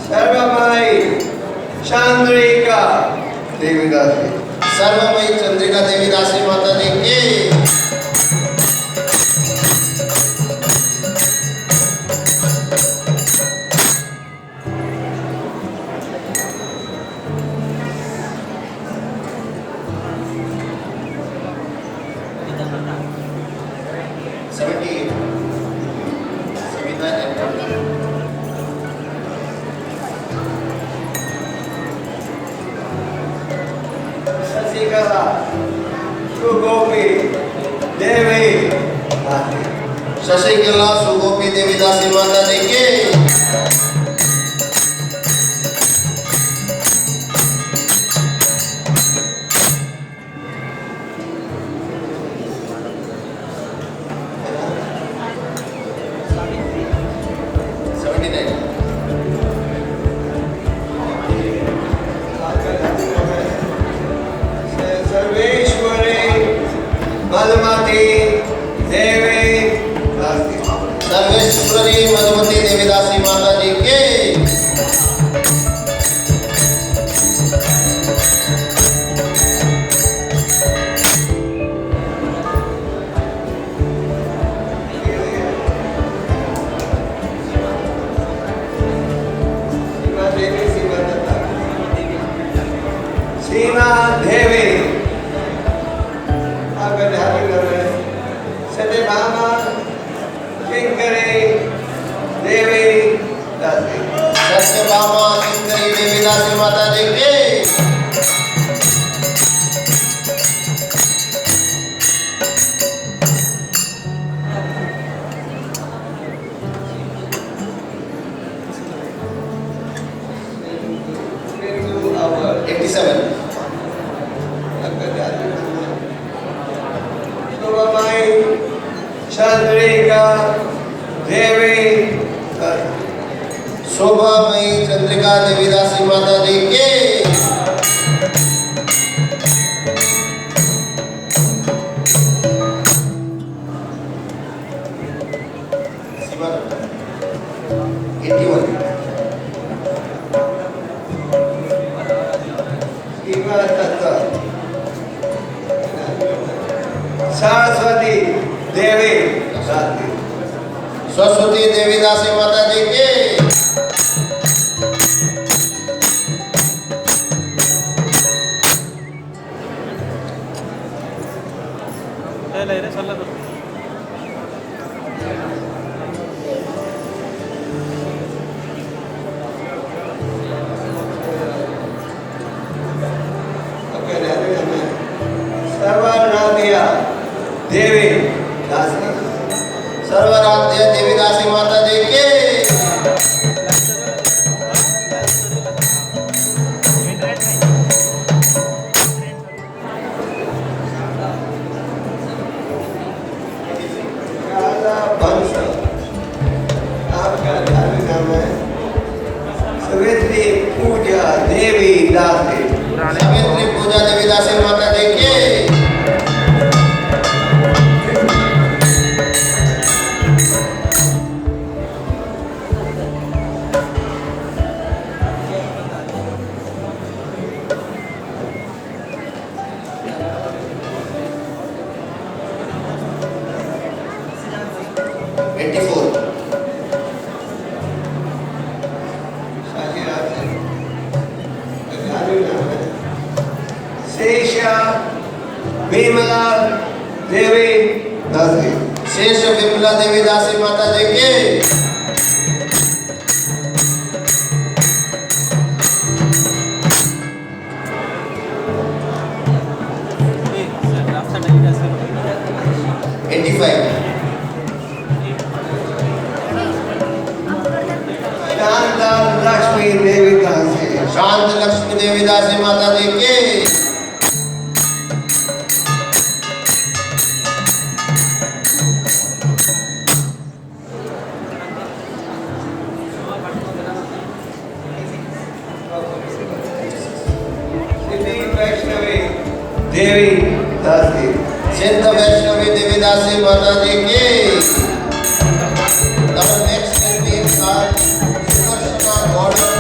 सर्वमयी चंद्रिका देवी दासी सर्वमयी चंद्रिका देवी दासी माता जी की शशिकला सुगोपी देवी दासी शशिकला सुगोपी देवी दासी माता जी की देवी आपका ध्यान रखें सत्यभामा किंकरी देवी दासी सत्यभामा किंकरी देवी दासी माता जी की our 87 शोभामाई चंद्रिका देवी शोभामयी चंद्रिका देवी दासी माता जी की सीमा 81 शिवा दत्ता सरस्वती देवी दासी सरस्वती देवी दासी माता जी की सर्वनादिया देवी दासी सर्वराध्य देवी दासी माता जी की राजा वंश आपका धार्मिक नाम है सवित्री पूजा देवी दासी सावित्री पूजा देवी दासी माता जी की शेषा विमला देवी दासी शेष विमला देवी दासी माता जी की शांत लक्ष्मी देवी दासी शांत लक्ष्मी देवी दासी माता जी की सिद्धि वैष्णवी देवी दासी सिद्ध वैष्णवी देवी दासी माता जी की नेक्स्ट सुदर्शना गौड़न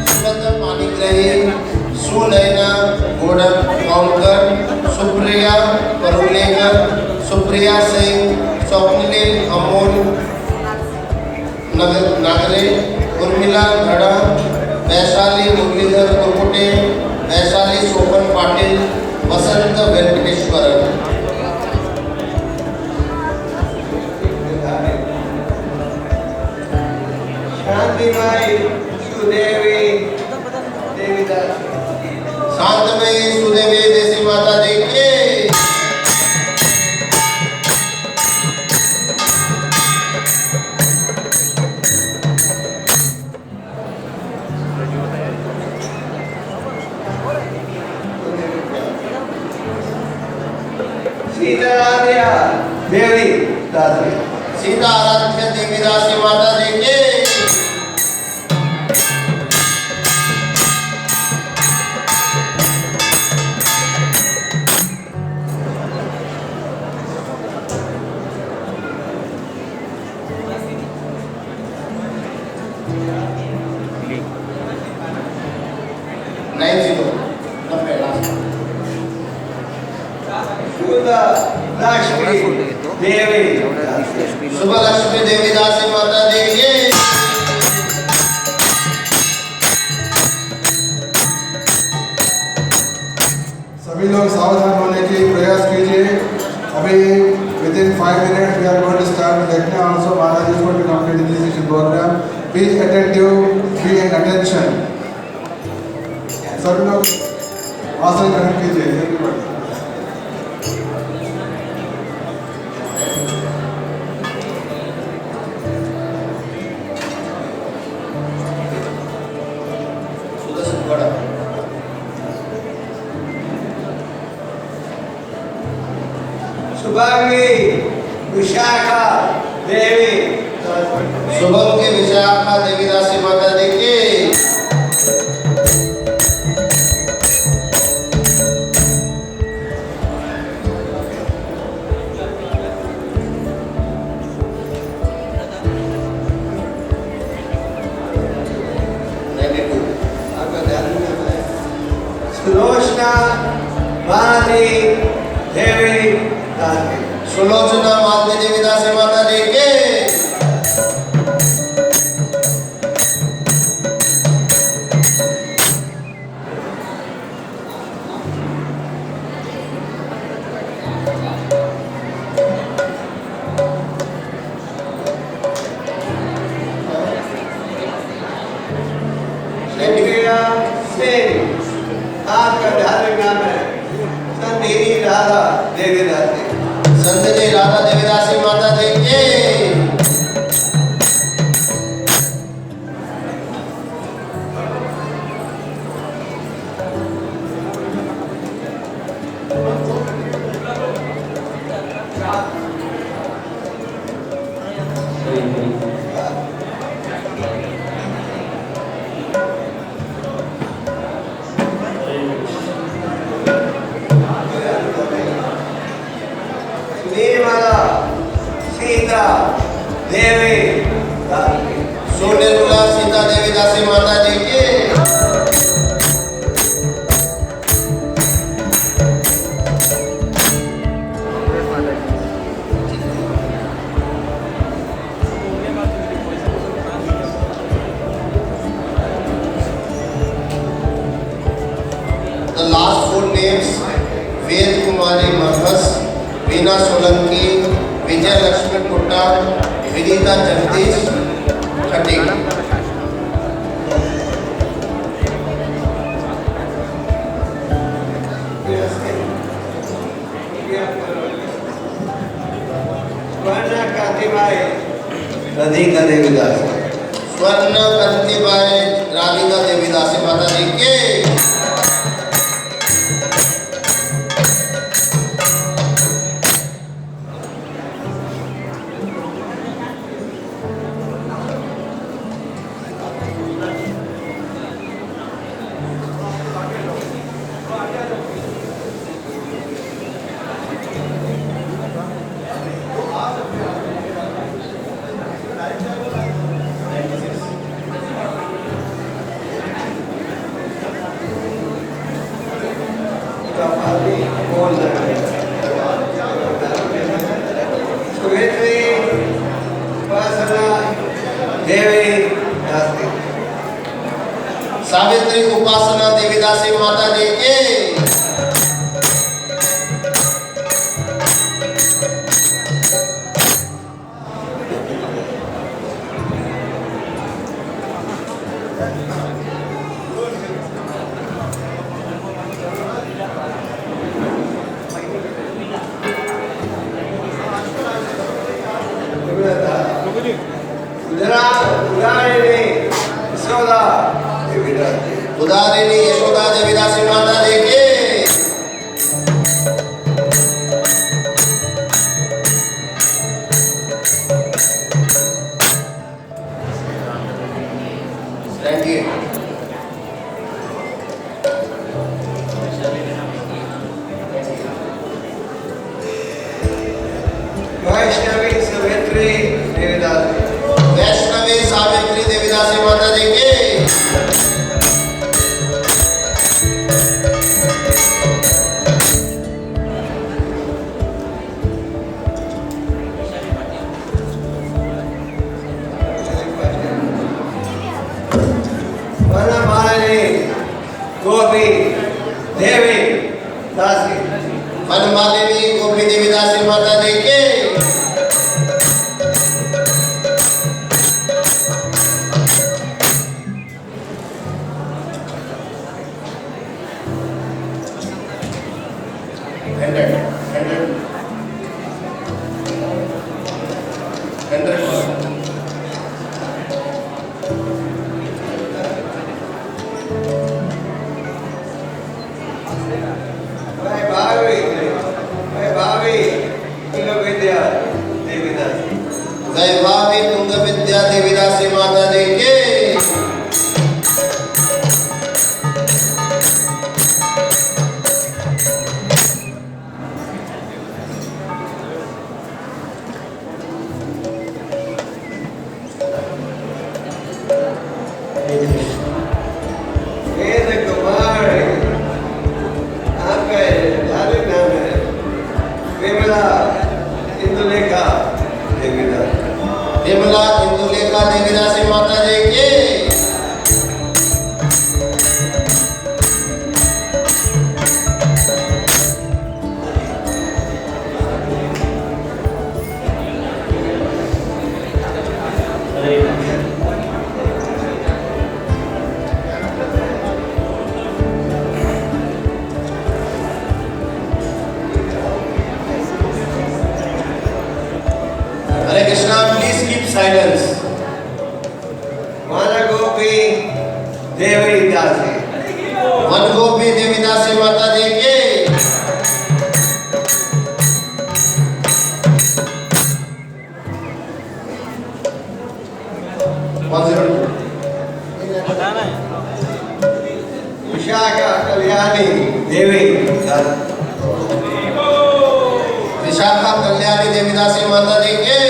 सुगंध पाणिग्रही सुनयना गोडन कौलकर सुप्रिया करुणेकर सुप्रिया सिंह स्वप्निल अमोल नागरे उर्मिला घड़ा वैशाली मुरलीधर कुरकुटे वैशाली सोपन पाटिल वसंत वेंकटेश्वरन शांतिमाई सुदेवी देवी दासी शांतमयी सुदेवी देसी माता जी की सीताराध्या देवी दासी सीता आराध्य देवी दासी माता जी की लक्ष्मी देवी सुबह लक्ष्मी देवी दासी माता जी की सभी लोग सावधान होने की प्रयास कीजिए। अभी within 5 minutes we are going to start Yajna. Also Maharaj is going to complete the initiation program. Be attentive, be in attention. सभी लोग आसन ग्रहण कीजिए। everybody. सुदर्शन गड़ा शुभांगी विशाखा देवी शुभम के विशाखा देवी दासी माता जी की सुलोचना माली देवी दासी सुलोचना माता देवी दासी माता जी की इंडिया से आपका धार्मिक नाम है संधिनी राधा देवी दासी संतनी राधा देवी दासी माता जी की निर्मला सीता देवी दासी सुनिर्मला सीता देवी दासी माता जी की The last four names Ved Kumari Marhas, Veena Solanki, Vijay Lakshmi Kutta, Vinita Jagdish, Khatik. वर्ण कातिबाई राधिका देवी दासी स्वर्ण कंतिबाई राधिका देवी दासी माता जी के देवी दासी सावित्री उपासना देवी दासी माता जी के उदारिणी यशोदा देवी दासी माता जी के वैष्णवी सावित्री देवी दासी वैष्णवी सावित्री देवी दासी माता जी के दासी वनमालिनी गोपी देवी दासी माता जी की वैभावी तुंग विद्या देवी दासी वैभावी तुंग विद्या देवी दासी माता जी की वेद कुमार आपका धार्मिक नाम है विमला इंदुलेखा देवी दासी विमला इंदुलेखा देवी दासी माता जी की Hare Krishna please keep silence one Gopi Devi Dasi one Gopi Devi दासी माता जी की विशाखा कल्याणी देवी दासी विशाखा कल्याणी देवी दासी माता जी की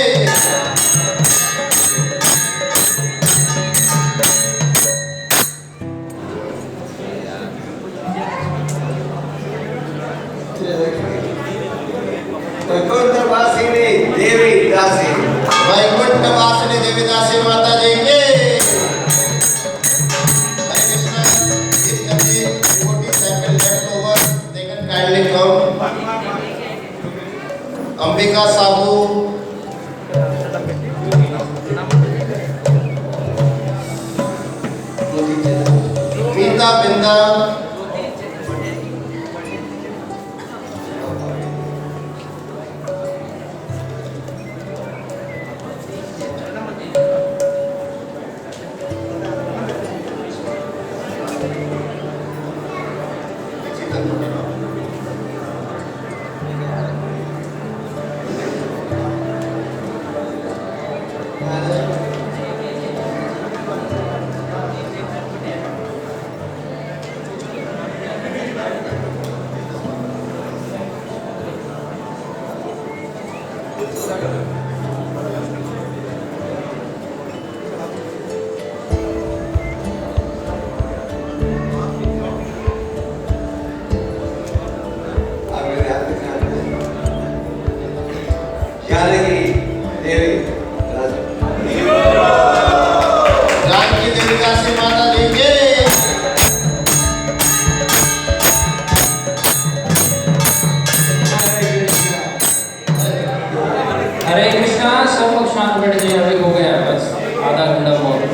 वैकुंठवासिनी देवी दासी वैकुंठ वासिनी देवी दासी माता जी की हरे कृष्णा इस कभी 40 second left over they can kindly come Ambika Sabu Meeta Binda Janaki देवी दासी जानकी देवी दासी माता जी की हरे कृष्णा सब लोग शांत बैठ जाइए अभी हो गया बस आधा घंटा और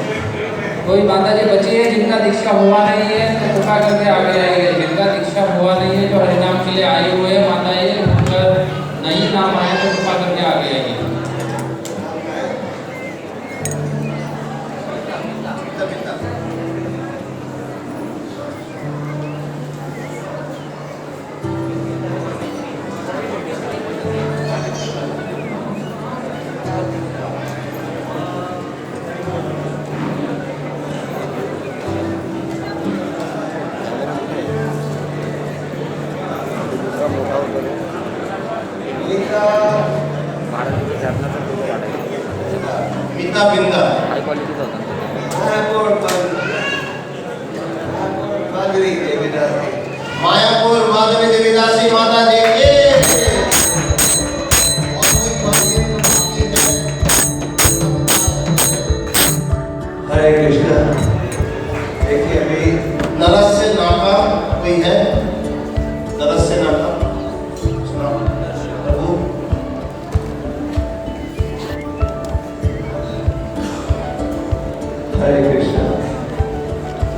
कोई माता जी बची है जिनका दीक्षा हुआ नहीं है तो कृपा करके आगे आइए जिनका दीक्षा हुआ नहीं है जो हरिनाम के लिए आए हुए हैं माता जी उनका नहीं नाम आया तो कृपा करके आगे आइए मीता बिंदा हाई क्वालिटीचा होता माधुरी देवी दासी मायापुर माधवी देवी दासी माता जी की हरे कृष्णा देखिए अभी नरस से नाका कोई है नरस क्वेश्चन आपका सुनाओ प्रभु। हरे कृष्णा।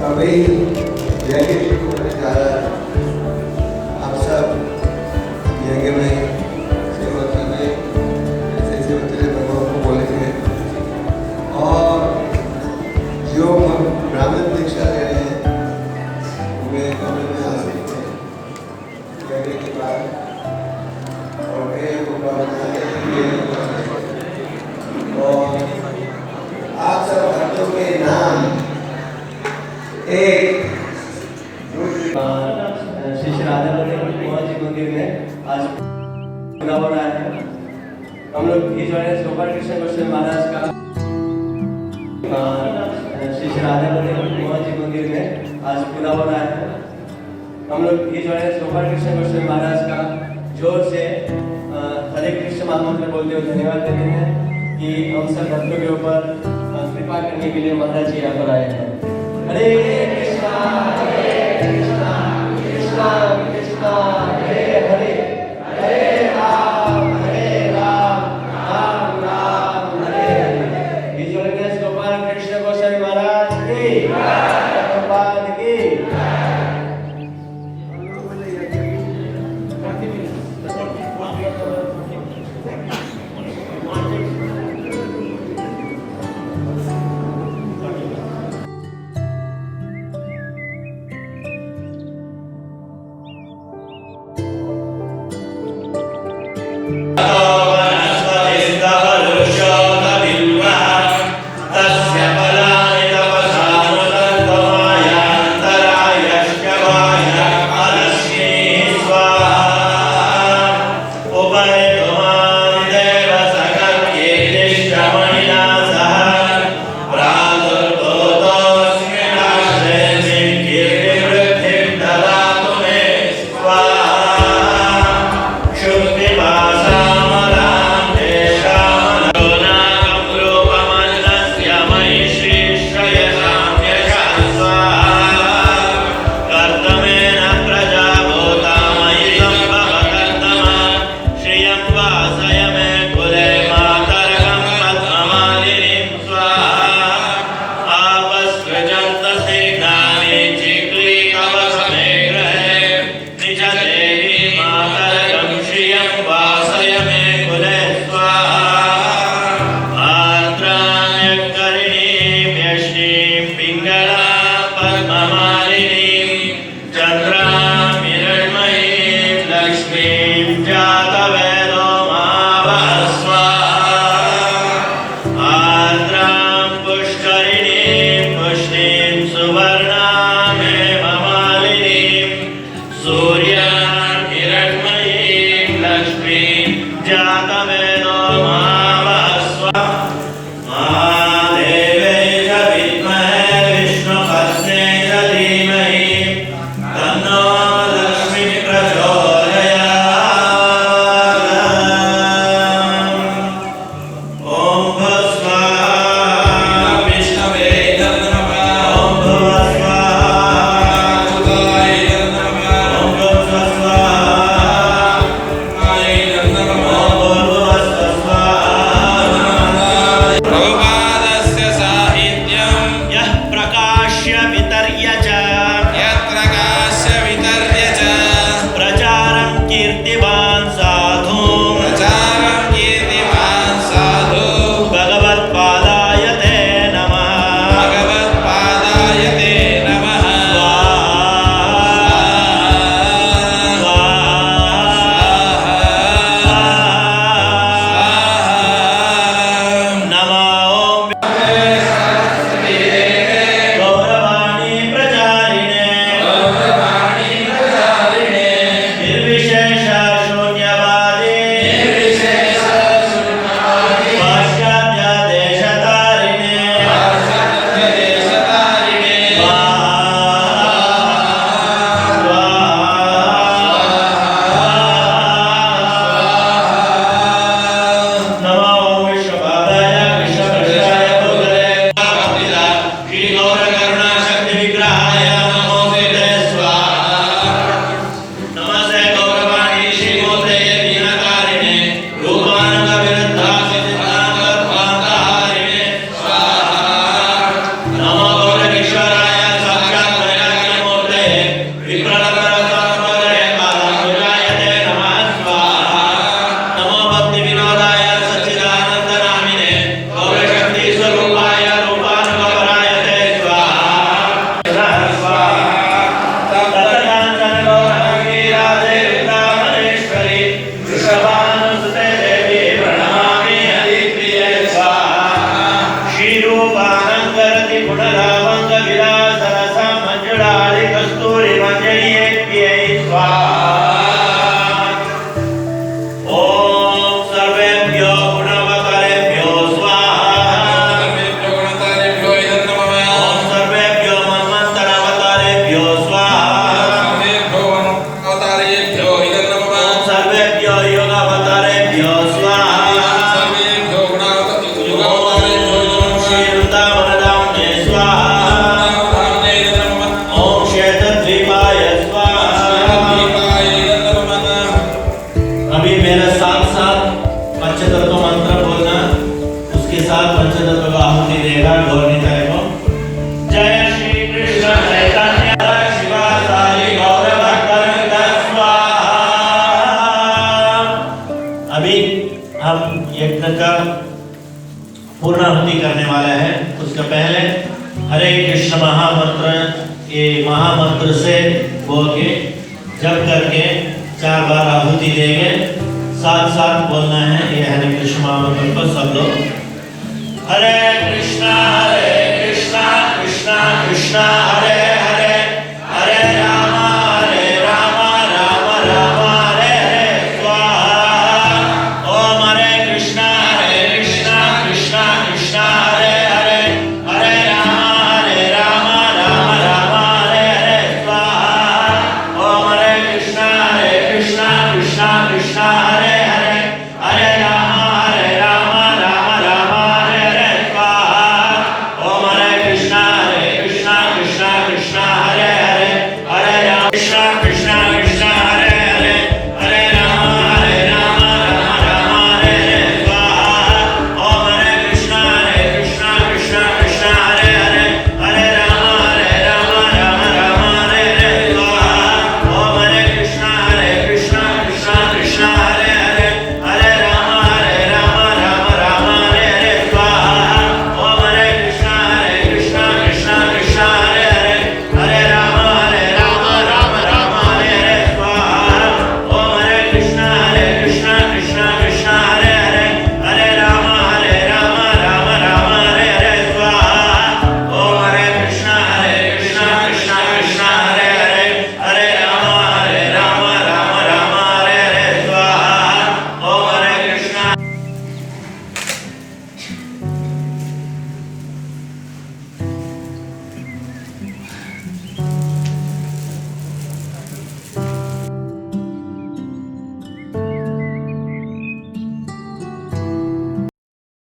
अभी यज्ञ शुरू होने जा रहा है। आप सब यज्ञ में सेवा कीजिए, ऐसे सेवा चले भगवान को बोलेंगे। और जो ब्राह्मण दीक्षा ले रहे हैं वे कमरे में आ सकते हैं यज्ञ के बाद। और आप सब भक्तों के नाम एक श्री श्री राधा मोहन जी मंदिर में आज पूरा हो रहा है। हम लोग इस बार गोपाल कृष्ण गोस्वामी महाराज का श्री श्री राधा मोहन जी मंदिर में आज पूरा हो रहा है। हम लोग इस बार गोपाल कृष्ण गोस्वामी महाराज का जोर से हरे कृष्ण महामंत्र बोलते हुए धन्यवाद देते हैं कि हम सब भक्तों के ऊपर कृपा करने के लिए महाराज जी यहाँ पर आए हैं। हरे कृष्णा कृष्णा कृष्णा हरे हरे, हरे राम राम राम हरे हरे। इस वर्गेश गोपाल कृष्ण गोस्वामी महाराज की भगवान की। निर्विशेष पूर्णाहुति करने वाला है। उसका पहले हरे कृष्ण महामंत्र, ये महामंत्र से बोल के जप करके 4 बार आहुति देंगे। साथ साथ बोलना है ये हरे कृष्ण महामंत्र को सब लोग। हरे कृष्णा कृष्णा कृष्णा हरे